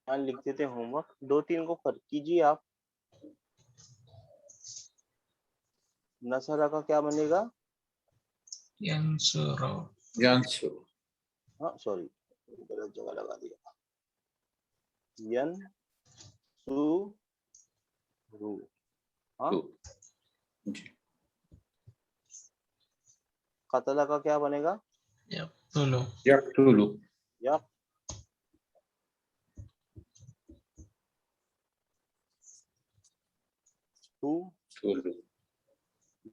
यहाँ लिख देते हैं होमवर्क, 2-3 को कर कीजिए आप। नसरा का क्या बनेगा, यंसुरु यंसुरु हाँ सॉरी गलत जगह लगा दिया, यन सु रू, हाँ जी कतला का क्या बनेगा, यक्तुलु यक्तुलु या टू तुलु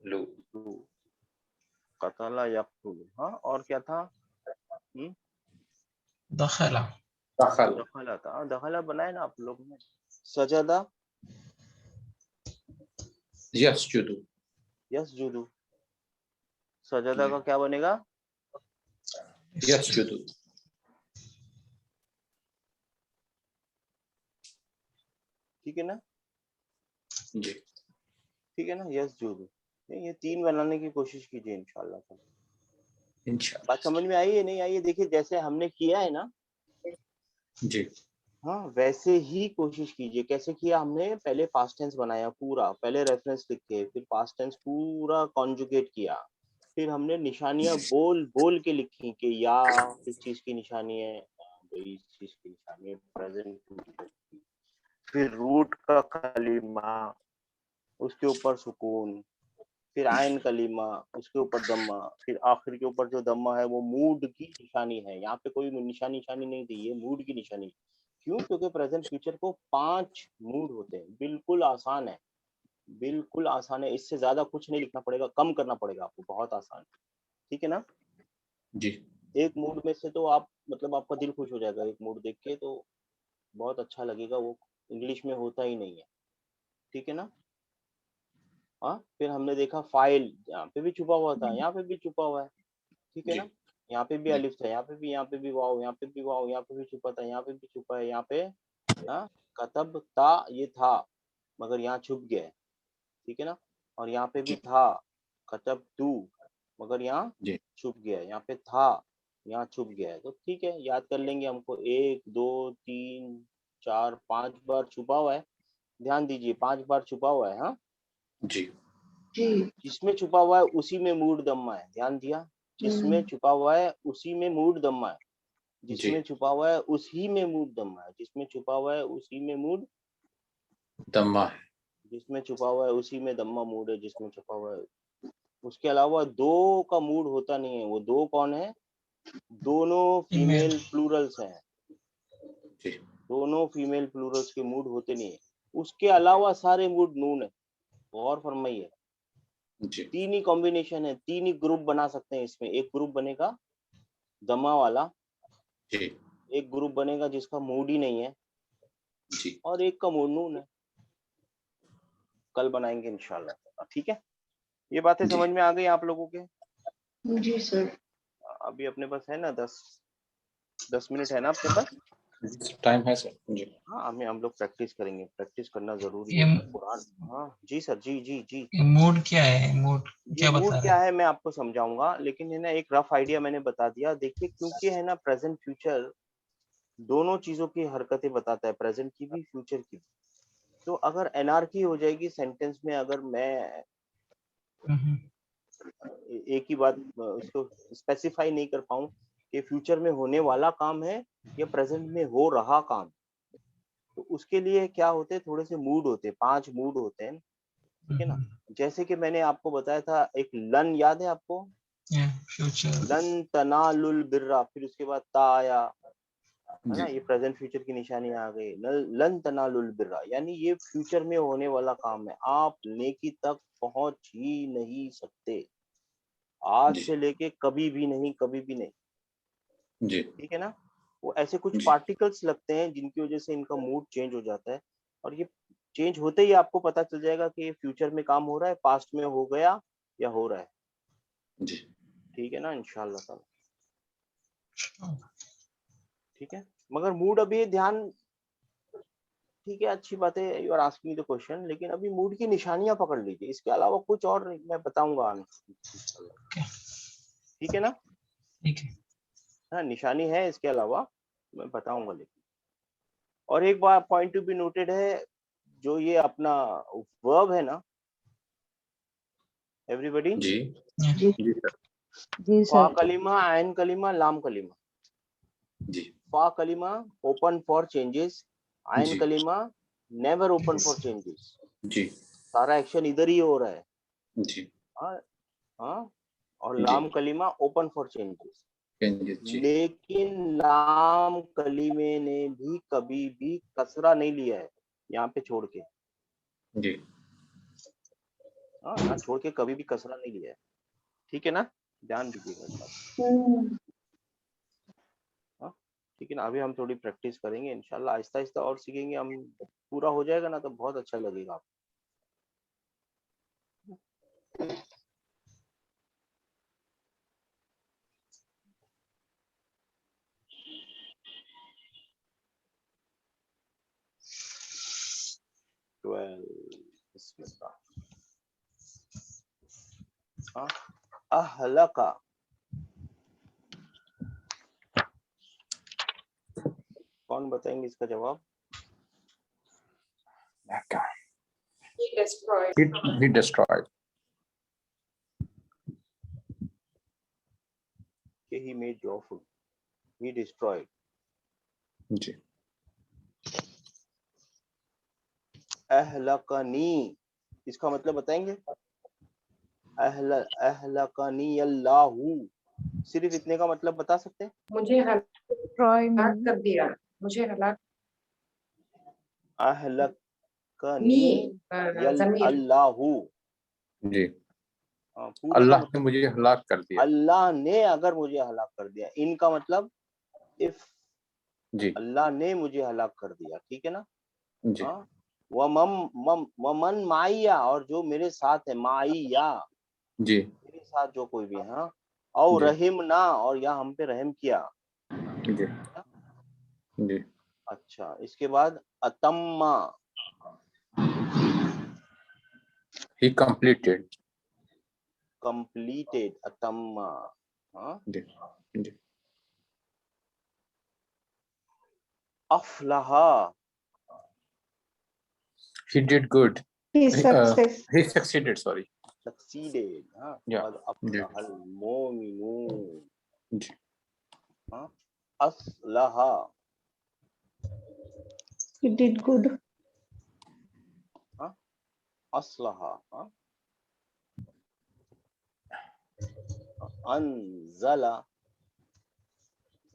लु टू, कतला यक्तुलु, हाँ और क्या था, दखला दखल दखला था, हाँ, दखला बनाए ना आप लोग ने। सजदा यस्जुदु यस्जुदु, सजदा का क्या बनेगा, यस्जुदु ठीक है ना, जी ठीक है ना, यस्जुदु। ये 3 बनाने की कोशिश कीजिए इंशाल्लाह। इंशाल्लाह। बात समझ में आई है नहीं आई है? देखिए जैसे हमने किया है ना, जी हाँ वैसे ही कोशिश कीजिए। कैसे किया हमने? पहले पास्ट टेंस बनाया पूरा, पहले रेफरेंस लिखे, फिर पास्ट टेंस पूरा कॉन्जुगेट किया, फिर हमने निशानियां बोल बोल के लिखी कि या इस चीज की निशानी है, भाई इस चीज की निशानी है प्रेजेंट फ्यूचर की। फिर रूट का कलीमा, उसके ऊपर सुकून, फिर आयन कलीमा, उसके ऊपर दम्मा, फिर आखिर के ऊपर जो दम्मा है वो मूड की निशानी है। यहाँ पे कोई निशानी नहीं दी, ये मूड की निशानी। क्यों? क्योंकि प्रेजेंट फ्यूचर को 5 मूड होते हैं। बिल्कुल आसान है, बिल्कुल आसान है। इससे ज्यादा कुछ नहीं लिखना पड़ेगा, कम करना पड़ेगा आपको, बहुत आसान है। ठीक है ना? जी एक मूड में से तो आप मतलब आपका दिल खुश हो जाएगा, एक मूड देख के तो बहुत अच्छा लगेगा। वो इंग्लिश में होता ही नहीं है। ठीक है ना? हाँ, फिर हमने देखा फाइल, यहाँ पे भी छुपा हुआ था, यहाँ पे भी छुपा हुआ है। ठीक है जी ना? यहाँ पे भी जी अलिफ था, यहाँ पे भी वाव, यहाँ पे भी वाव, यहाँ पे भी छुपा था, यहाँ पे भी छुपा है, यहाँ पे हाँ कतब ता, ये था मगर यहाँ छुप गया है। ठीक है ना? और यहाँ पे भी जी था कतब तू, मगर यहाँ जी छुप गया है। यहाँ पे था, यहाँ छुप गया है। तो ठीक है, याद कर लेंगे। हमको 1 2 3 4 5 बार छुपा हुआ है। ध्यान दीजिए, 5 बार छुपा हुआ है। हाँ, जी जिसमें छुपा हुआ है उसी में मूड दम्मा है। ध्यान दिया? जिसमें छुपा हुआ है उसी में मूड दम्मा है। जी जिसमें छुपा हुआ है उसी में मूड दम्मा है। जिसमें छुपा हुआ है उसी में मूड, दम्मा है। जिसमें छुपा हुआ है उसी में दम्मा मूड है। जिसमें छुपा हुआ है, उसके अलावा दो का मूड होता नहीं है। वो दो कौन है? दोनों फीमेल फीमेल प्लूरल्स हैं। जी दोनों फीमेल प्लूरल्स के मूड होते नहीं है। उसके अलावा सारे मूड नून है। गौर फरमाइए, जी 3 ही कॉम्बिनेशन है, 3 ही ग्रुप बना सकते हैं इसमें। एक ग्रुप बनेगा दमा वाला, जी एक ग्रुप बनेगा जिसका मूड ही नहीं है, जी और एक का मूड नून है। कल बनाएंगे इंशाल्लाह। ठीक है? ये बातें जी समझ में आ गई आप लोगों के? जी सर। अभी अपने पास है ना 10 मिनट है ना अपने पास? टाइम है सर। जी हाँ, हम लोग प्रैक्टिस करेंगे। प्रैक्टिस करना जरूरी ये है कुरान। हाँ जी सर, जी जी जी। ये मूड क्या है? मूड ये क्या बता मूड रहा क्या है? है मैं आपको समझाऊंगा, लेकिन है ना एक रफ आइडिया मैंने बता दिया। देखिए, क्योंकि है ना प्रेजेंट फ्यूचर दोनों चीजों की हरकतें बताता है, प्रेजेंट की भी फ्यूचर की भी। तो अगर एनआरकी हो जाएगी सेंटेंस में, अगर मैं हम्म, एक ही बात उसको स्पेसिफाई नहीं कर पाऊं कि फ्यूचर में होने वाला काम है या प्रेजेंट में हो रहा काम, तो उसके लिए क्या होते हैं? थोड़े से मूड होते हैं, 5 मूड होते हैं। ठीक है ना? जैसे कि मैंने आपको बताया था, एक लन याद है आपको? ये फ्यूचर। लन तनालुल बिर्रा, फिर उसके बाद ता आया, है जी ना? ये प्रेजेंट फ्यूचर की निशानी आ गई। लन तनालुल बिर्रा यानी ये फ्यूचर में होने वाला काम है। आप नेकी तक पहुंच ही नहीं सकते, आज जी से लेके कभी भी नहीं, कभी भी नहीं। जी ठीक है ना? वो ऐसे कुछ जी पार्टिकल्स लगते हैं जिनकी वजह से इनका मूड चेंज हो जाता है, और ये चेंज होते ही आपको पता चल जाएगा कि ये फ्यूचर में काम हो रहा है, पास्ट में हो गया या हो रहा है। जी ठीक है ना? इंशाल्लाह ताला। ठीक है, मगर मूड अभी ध्यान, ठीक है, अच्छी बात है, you are asking the question, लेकिन अभी मूड की निशानियां पकड़ लीजिए। इसके अलावा कुछ और नहीं, मैं बताऊंगा इंशाल्लाह। ओके, ठीक है ना? ठीक है। हाँ, निशानी है, इसके अलावा मैं बताऊंगा। लेकिन और एक बार पॉइंट टू बी नोटेड है, जो ये अपना वर्ब है ना, एवरीबॉडी, जी जी जी सर। जी फा सर। कलीमा, आयन कलीमा, लाम कलीमा। जी फा कलीमा ओपन फॉर चेंजेस, आयन जी कलीमा नेवर ओपन फॉर चेंजेस। जी सारा एक्शन इधर ही हो रहा है। जी हाँ हाँ, और जी लाम कलीमा ओपन फॉर चेंजेस। जी लेकिन लाम कलीमे ने भी कभी भी कसरा नहीं लिया है, यहाँ पे छोड़ के। जी हाँ, यहाँ छोड़ के कभी भी कसरा नहीं लिया है। ठीक है ना? ध्यान दीजिएगा इस बात। हाँ, ठीक है ना? अभी हम थोड़ी प्रैक्टिस करेंगे इंशाल्लाह, आहिस्ता आहिस्ता और सीखेंगे हम। पूरा हो जाएगा ना तो बहुत अच्छा लगेगा आपको। हाँ, अहलका, कौन बताएंगे इसका जवाब? That guy. He destroyed. He destroyed. He made lawful. He destroyed. जी अहलकनी, इसका मतलब बताएंगे? अहलकनी अल्लाहू, सिर्फ इतने का मतलब बता सकते हैं? मुझे हलाक destroy me कर दिया, मुझे हलाक अहलकनी जमीर अल्लाहू, जी पूरे का अल्लाह ने मतलब मुझे हलाक कर दिया। अल्लाह ने अगर मुझे हलाक कर दिया, इनका मतलब इफ जी अल्लाह ने मुझे हलाक कर दिया, ठीक है ना? जी हाँ, वमन माइया, और जो मेरे साथ है, माइया जी मेरे साथ जो कोई भी है, हाँ, और जी। रहीम ना, और या हम पे रहम किया। जी जी अच्छा, इसके बाद अतम्मा, he completed। कंप्लीटेड, अतम्मा, हाँ, जी जी अफलाहा, he did good। his success. He succeeded, sorry। Succeeded, हाँ, Yeah, बाद अफलाहल मोमिनून, जी हाँ, असलहा, He did good. हाँ, असलहा, हाँ, अनजला,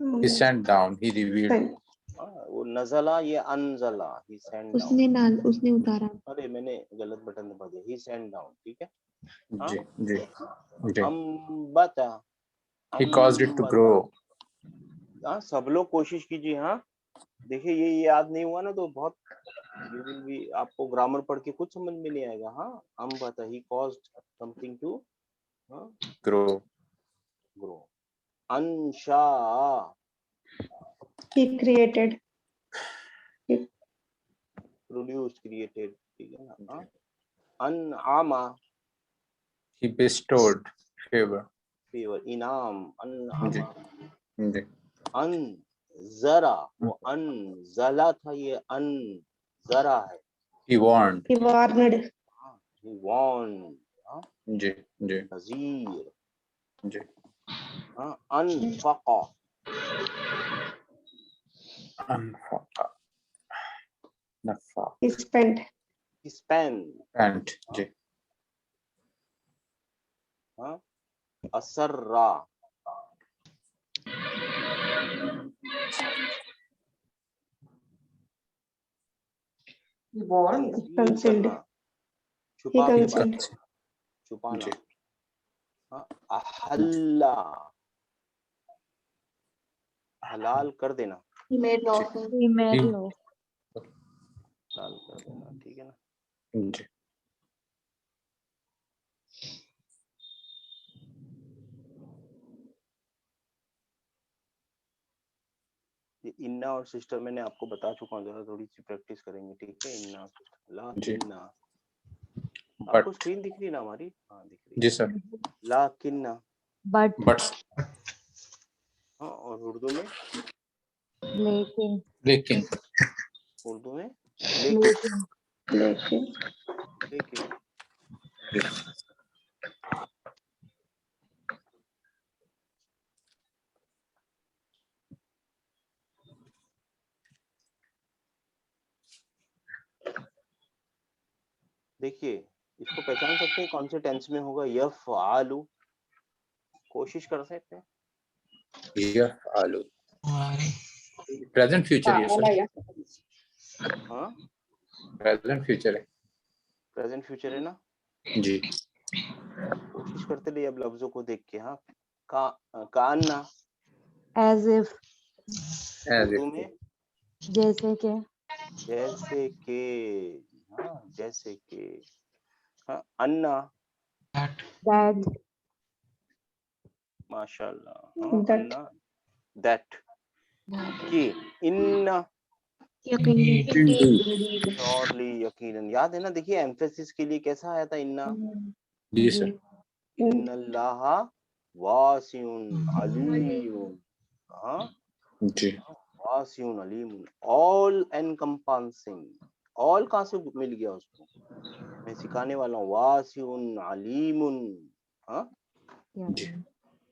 he sent down, he revealed। Sent. वो नजला, ये अनजला, ही सेंड डाउन। उसने उतारा। अरे मैंने गलत बटन दबा दिया, ही सेंड डाउन, ठीक है। हाँ, जी जी जी अम्बता, he caused it to grow। हाँ, सब लोग कोशिश कीजिए। हाँ, देखिए ये याद नहीं हुआ ना तो बहुत यू विल बी, आपको ग्रामर पढ़ के कुछ समझ में नहीं आएगा। हाँ, अम्बता, he caused something to grow। Grow. अंशा, He created. प्रोड्यूस, क्रिएटेड, ठीक है ना। हाँ, अनआमा, he bestowed favor। फेवर, इनाम, जी अनआमा। जी अनजरा, वो अनजला था, ये अनजरा है। he warned। He warned. He warned, हाँ, जी जी नजीर, जी हाँ, अनफका, अनफका नफा He spent. स्पेन, and जी हाँ, असर्रा, He warned. Conceal Concealed. करना, He छुपा के concealed. रखना, छुपाना। जी हाँ, अहल्ला, हलाल कर देना, He made lawful. He made He- law। हलाल कर देना, ठीक है ना। जी ये इन्ना और सिस्टर मैंने आपको बता चुका हूँ, जरा थोड़ी सी प्रैक्टिस करेंगे, ठीक है। इन्ना और सिस्टर, ला जी। किन्ना, आपको but स्क्रीन दिख रही है ना हमारी? हाँ, दिख रही जी है। सर ला किन्ना, but but हाँ, और उर्दू में, लेकिन लेकिन उर्दू में लेकिन, लेकिन Lekin. लेकिन, देखिए इसको पहचान सकते हैं कौन से टेंस में होगा? यफ़आलु, कोशिश कर सकते हैं। यफ़अलु हमारे प्रेजेंट फ्यूचर है सर। हाँ, प्रेजेंट फ्यूचर है प्रेजेंट फ्यूचर है ना। जी कोशिश करते रहिए अब लफ्जों को देख के। हाँ, कान्ना, as if as Urdu if में जैसे के जैसे के, हाँ, जैसे के। हाँ, अन्ना, that that माशाल्लाह। हाँ, That. अन्ना, दैट, कि, इन्ना, indeed Indeed. श्योरली, यकीनन। याद है ना? देखिए एम्फेसिस के लिए कैसा आया था इन्ना, जी सर इन्नल्लाहा वासिउन अलीम। हाँ, जी वासिउन अलीमुन, ऑल एनकम्पासिंग। ऑल कहाँ से मिल गया उसको? मैं सिखाने वाला हूँ। वासिउन अलीमुन, हाँ या जी।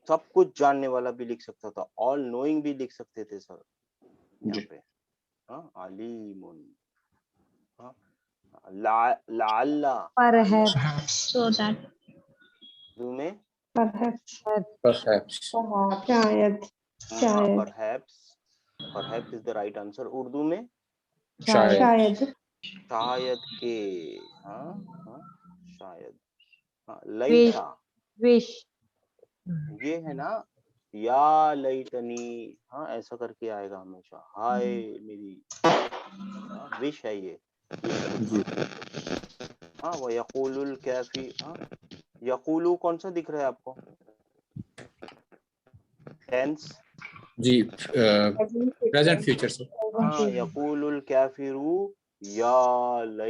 सब कुछ जानने वाला भी लिख सकता था, ऑल नोइंग भी लिख सकते थे सर यहाँ जी। पे। हाँ अलीमुन, हाँ लाअल्ला perhaps Perhaps. So that Urdu में perhaps Perhaps. शायद शायद perhaps is the right answer. Urdu में शायद। शायद शायद के, हाँ हाँ शायद, हाँ विश लईता, विश ये है ना, या लईतनी, हाँ ऐसा करके आएगा हमेशा, हाय मेरी, हाँ विश है ये, जी। हाँ वो यकूलुल कैफी, हाँ यकूलू कौन सा दिख रहा है आपको? टेंस, जी। प्रेजेंट फ्यूचर से। हाँ यकूलुल कैफिरू या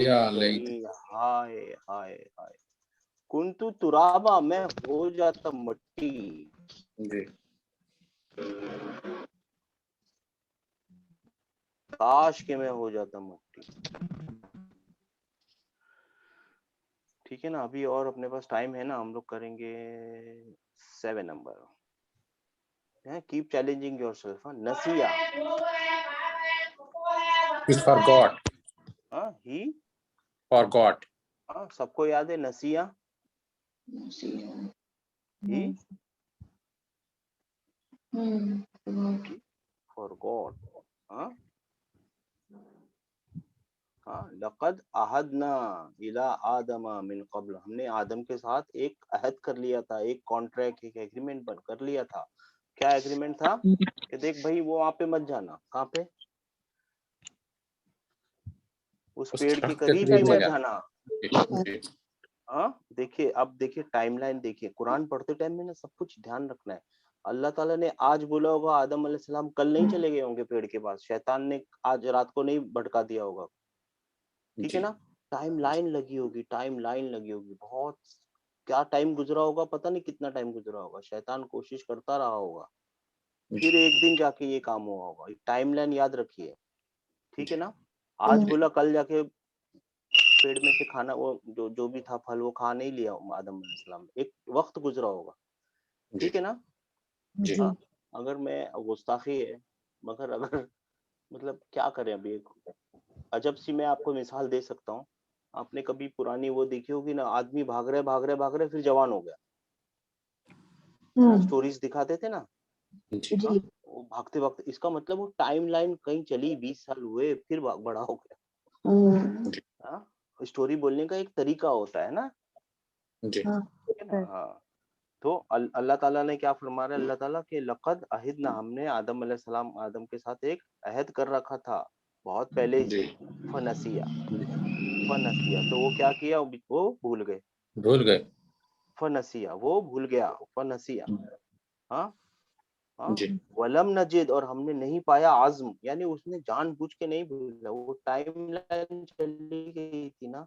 या लईतनी, हाय हाय हाय, कुंतु तुराबा, मैं हो जाता मट्टी, जी। काश के मैं हो जाता मट्टी। ठीक है ना, अभी और अपने पास टाइम है ना, हम लोग करेंगे 7 नंबर है, कीप चैलेंजिंग योरसेल्फ। नसिया, He forgot. हाँ ही, Forgot. हाँ सबको याद है नसिया, ही फॉरगॉट, हाँ हाँ लक़द अहदना इला आदमा मिन क़ब्ल, हमने आदम के साथ एक अहद कर लिया था, एक कॉन्ट्रैक्ट, एक एग्रीमेंट बन कर लिया था। क्या एग्रीमेंट था? कि देख भाई वो वहां पे मत जाना, कहाँ पे? उस उस पेड़ के दरख्त के करीब करीब भी नहीं मत जाना। जाना। जी। हाँ देखिए, अब देखिए टाइमलाइन देखिए, कुरान पढ़ते टाइम में ना सब कुछ ध्यान रखना है। अल्लाह ताला ने आज बोला होगा आदम अलैहिस्सलाम कल नहीं चले गए होंगे पेड़ के पास, शैतान ने आज रात को नहीं भटका दिया होगा, ठीक है जी। ना? टाइम लाइन लगी होगी, टाइम लाइन लगी होगी, बहुत क्या टाइम गुजरा होगा, पता नहीं कितना टाइम गुजरा होगा, शैतान कोशिश करता रहा होगा, फिर एक दिन जाके ये काम हुआ होगा। टाइम लाइन याद रखिए, ठीक है ना? आज बोला कल जाके पेड़ में से खाना, वो जो भी था फल वो खा नहीं लिया आदम अलैहिस्सलाम, एक वक्त गुजरा होगा, जी। ठीक है ना? जी। हाँ अगर मैं गुस्ताखी है, मगर अगर मतलब क्या करें, अभी एक अजब सी मैं आपको मिसाल दे सकता हूँ। आपने कभी पुरानी वो देखी होगी ना, आदमी भाग रहे फिर जवान हो गया, है ना? स्टोरीज दिखाते थे ना, जी। हाँ वो भागते भागते, इसका मतलब वो टाइम लाइन कहीं चली, 20 साल हुए फिर बड़ा हो गया। हाँ स्टोरी बोलने का एक तरीका होता है ना, जी। ठीक है ना? हाँ तो अल्लाह ताला ने क्या फरमा रहा है, अल्लाह ताला के लक़द अहिदना, हमने आदम अलैहिस्सलाम आदम के साथ एक अहद कर रखा था बहुत पहले ही जी। से। फनसिया, फनसिया तो वो क्या किया, वो भूल गए। भूल गए। फनसिया वो भूल गया, फनसिया, हाँ हाँ जी। वलम नजिद, और हमने नहीं पाया आज़म, यानी उसने जानबूझ के नहीं भूला, वो टाइम लाइन चली गई थी ना,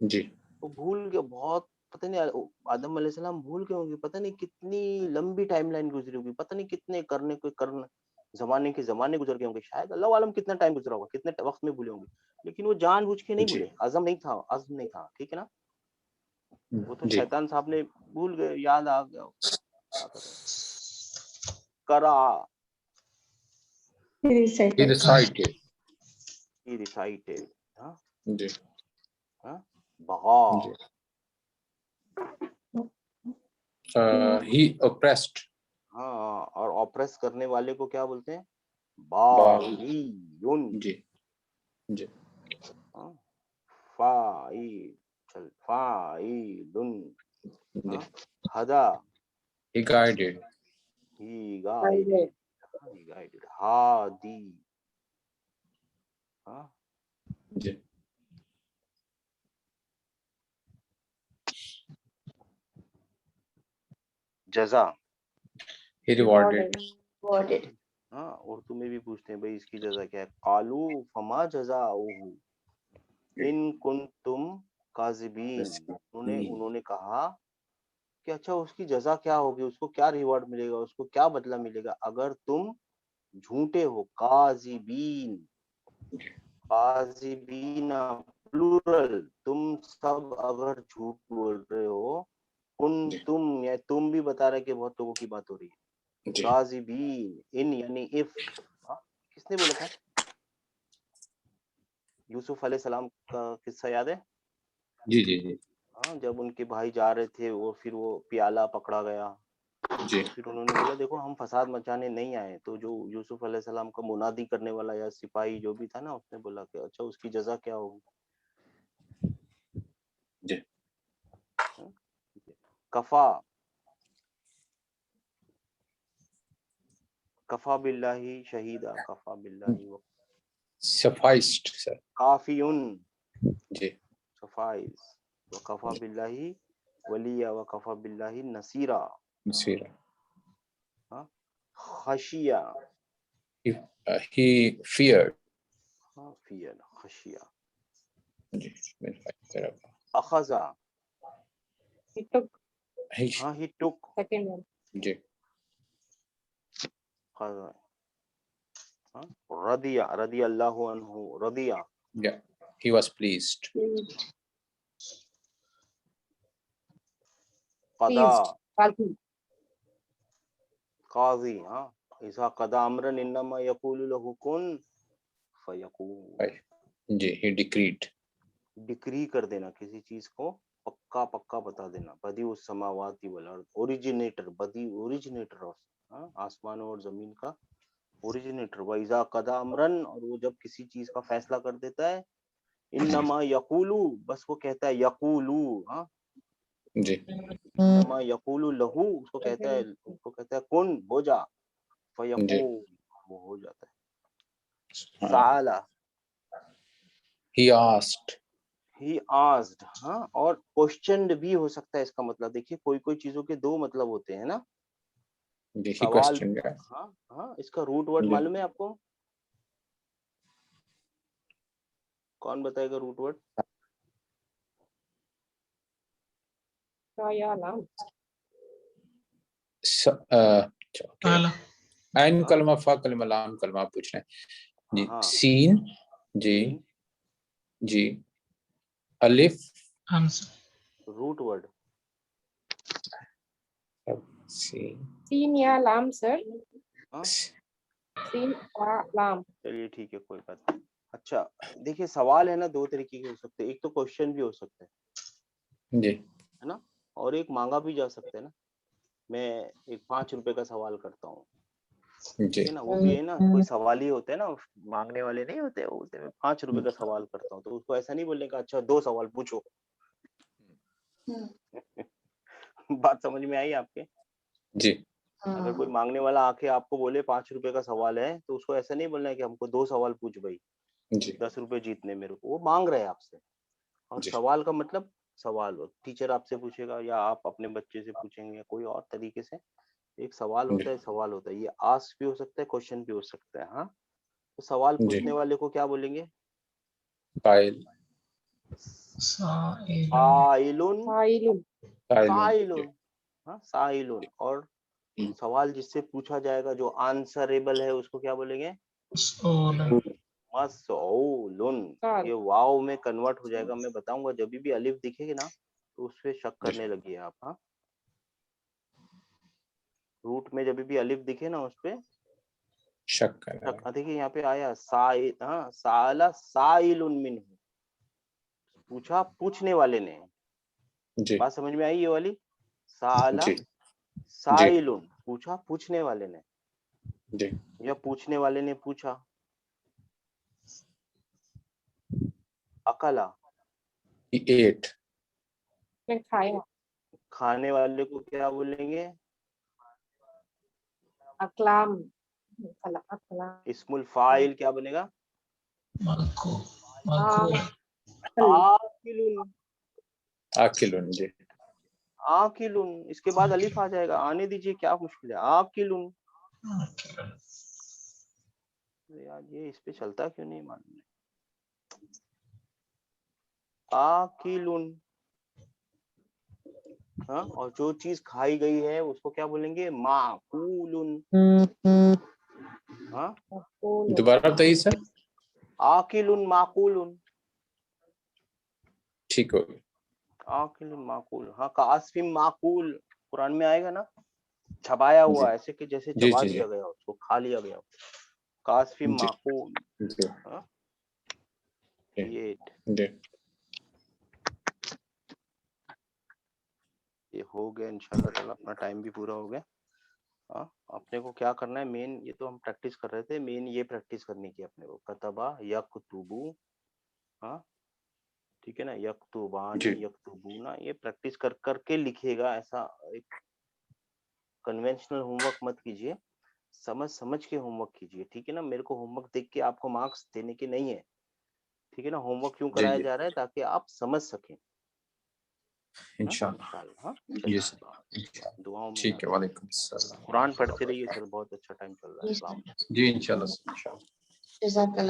जी। वो भूल गया बहुत, पता नहीं आदम अलैहिस्सलाम भूल गए होंगे, पता नहीं कितनी लंबी टाइमलाइन गुजरी होगी, पता नहीं कितने करने को करने जमाने के जमाने गुजर गए होंगे, शायद अल्लाह आलम कितना टाइम गुजरा होगा, कितने वक्त में भूले होंगे, लेकिन वो जानबूझ के नहीं जी। भूले, अज़म नहीं था, अज़म नहीं था, ठीक है ना? वो तो जी। शैतान साहब ने भूल गए, याद आ गया, क्या करें? करा, He recited. ही रिसाइटेड, हाँ जी। हाँ बगा, जी। He oppressed. हाँ और ऑप्रेस करने वाले को क्या बोलते हैं? बागी। बागीयुन, जी। जी। हाँ फाई, चल फाइलुन, जी। हाँ हदा, He guided. He guided, he guided, Hadi, हाँ जी। जजा, He rewarded. हाँ उर्दू में भी पूछते हैं भाई इसकी जजा क्या है, कालू फमा जज़ाउहु इन कुंतुम काज़िबीन, उन्होंने कहा कि अच्छा उसकी जजा क्या होगी, उसको क्या रिवॉर्ड मिलेगा, उसको क्या बदला मिलेगा अगर तुम झूठे हो, काजिबीन, काजिबीना प्लूरल, तुम सब अगर झूठ बोल रहे हो, कुन जी। तुम, या तुम भी बता रहे कि बहुत लोगों की बात हो रही है। जी काजिबीन, इन यानी इफ, किसने बोला था? यूसुफ अलैहिस्सलाम का किस्सा याद है? जी जी जी हाँ, जब उनके भाई जा रहे थे, वो फिर वो प्याला पकड़ा गया, जी फिर उन्होंने बोला देखो हम फसाद मचाने नहीं आए, तो जो यूसुफ अलैहिस्सलाम का मुनादी करने वाला या सिपाही जो भी था ना, उसने बोला कि अच्छा उसकी जजा क्या होगी? जी हाँ? कफा, कफा बिल्लाही शहीदा, कफा बिल्लाही व sufficed सर। काफियुन, जी सफाइस, व कफा बिल्लाही वलिया व कफा बिल्लाही नसीरा। नसीरा। हाँ? खशिया, he feared। हाँ फियर, खशिया। जी मेरा अखजा, He took हाँ ही टुक, second one. जी खजा, हाँ? रदिया, रदी अल्लाहु अन्हु, रदिया, yeah he was pleased। कदा, Pleased. Qazi. काजी, हाँ? इज़ा कदा अमरन इन्नमा यकूलु लहु कुन फयकून। जी he decreed। डिक्री कर देना किसी चीज को, पक्का पक्का बता देना। बदी उस समावाती वल अर्द, ओरिजिनेटर, बदी ओरिजिनेटर ऑफ, हाँ? आसमानों और जमीन का ओरिजिनेटर। वइज़ा कदा अमरन, और वो जब किसी चीज का फैसला कर देता है, इन्नमा यकूलु, बस वो कहता है यकूलु, हाँ? जी इन्नमा यकूलु लहू, उसको कहता है कुन, हो जा, जी फयकून, वो हो जाता है। हाँ साला, he asked। ही आस्क्ड, हाँ? और क्वेश्चनड भी हो सकता है इसका मतलब। देखिए कोई कोई चीजों के दो मतलब होते हैं ना। जी he सवाल, questioned। हाँ हाँ, इसका रूट वर्ड जी मालूम है आपको? कौन बताएगा root word? Kaya lam. okay काला आइन हाँ कलमा फा कलमा लाम कलमा आप पूछ रहे हैं जी। हाँ, सीन जी सीन, जी अलिफ आंसर रूट वर्ड। सीन Sin ya lam, sir. हाँ Sin ya lam. चलिए ठीक है, कोई बात नहीं। अच्छा देखिए, सवाल है ना, दो तरीके के हो सकते हैं। एक तो क्वेश्चन भी हो सकता जी है ना, और एक मांगा भी जा सकता है ना। मैं एक 5 रुपए का सवाल करता हूँ, जी ठीक है ना, वो भी है ना, कोई सवाल ही होते हैं ना, मांगने वाले नहीं होते, वो बोलते हैं मैं 5 रुपए का सवाल करता हूँ, तो उसको ऐसा नहीं बोलने का अच्छा 2 सवाल पूछो। बात समझ में आई आपके? जी अगर कोई मांगने वाला आके आपको बोले 5 रुपए का सवाल है, तो उसको ऐसा नहीं बोलना है कि हमको 2 सवाल पूछ भाई, जी 10 रुपए जीतने मेरे को। वो मांग रहे हैं आपसे। और जी सवाल का मतलब, सवाल टीचर आपसे पूछेगा या आप अपने बच्चे से पूछेंगे या कोई और तरीके से, एक सवाल होता है, सवाल होता है। ये आस्क भी हो सकता है, क्वेश्चन भी हो सकता है। हाँ, तो सवाल जी पूछने वाले को क्या बोलेंगे? कायल साइलुन, Sailun. कायलुन साइलुन, हाँ साइलुन। और सवाल जिससे पूछा जाएगा, जो आंसरेबल है, उसको क्या बोलेंगे? सोलन मसऊलुन। Sal. ये वाव में कन्वर्ट हो जाएगा, मैं बताऊंगा। जब भी अलिफ दिखेगी ना, तो उस पे शक करने लगिए आप। हाँ, रूट में जब भी अलिफ दिखे ना, उस पे शक करना शक। देखिए यहाँ पे आया साइल, हाँ, साला साइलुन मिनहु, पूछा पूछने वाले ने। जी बात समझ में आई ये वाली? साला जी जी साइलुन, पूछा पूछने वाले ने, जी या पूछने वाले ने पूछा। अकला, he ate। Then khaya. खाने वाले को क्या बोलेंगे? Aklam. Aklam. इस्मुल फाइल क्या बनेगा? मलको Ah. मलको आकिलुन, आकिलुन जी आकिलुन। इसके बाद अलिफ आ जाएगा, आने दीजिए, क्या मुश्किल है? आकिलुन। यार ये इस पे चलता क्यों नहीं मालूम है। आकिलुन, हाँ, और जो चीज खाई गई है उसको क्या बोलेंगे? माकुलुन। हाँ मकूल दोबारा बताइए सर। आकिलुन माकूलुन, ठीक हो गया। आकिलुन माकूल। हाँ कासफिम माकूल कुरान में आएगा ना, छबाया हुआ जी। ऐसे कि जैसे जी, चबा जी, जी। दिया गया, उसको खा लिया गया। कासफिम जी। माकूल। जी, हाँ? जी। ये जी। हो गया इंशाल्लाह ताला, अपना टाइम भी पूरा हो गया। हाँ अपने को क्या करना है मेन, ये तो हम प्रैक्टिस कर रहे थे, मेन ये प्रैक्टिस करनी की अपने को, कतबा यकतुबू। हाँ ठीक है ना, यकतुबानी जी। यकतुबूना, ये प्रैक्टिस कर करके लिखिएगा। ऐसा एक कन्वेंशनल होमवर्क मत कीजिए, समझ समझ के होमवर्क कीजिए, ठीक है ना। मेरे को होमवर्क देख के आपको मार्क्स देने के नहीं है, ठीक है ना। होमवर्क क्यों जी, कराया जी। जा रहा है, ताकि आप समझ सकें। इंशाल्लाह। इंशाल्लाह। हाँ जी चलिए, सर, इंशाल्लाह। दुआओं में ठीक याद है, रखिए। वालेकुम सलाम। कुरान पढ़ते रहिए सर, बहुत अच्छा टाइम चल रहा है। जी अस्सलाम। जी इंशाल्लाह सर, इंशाल्लाह। जज़ाकल्लाह।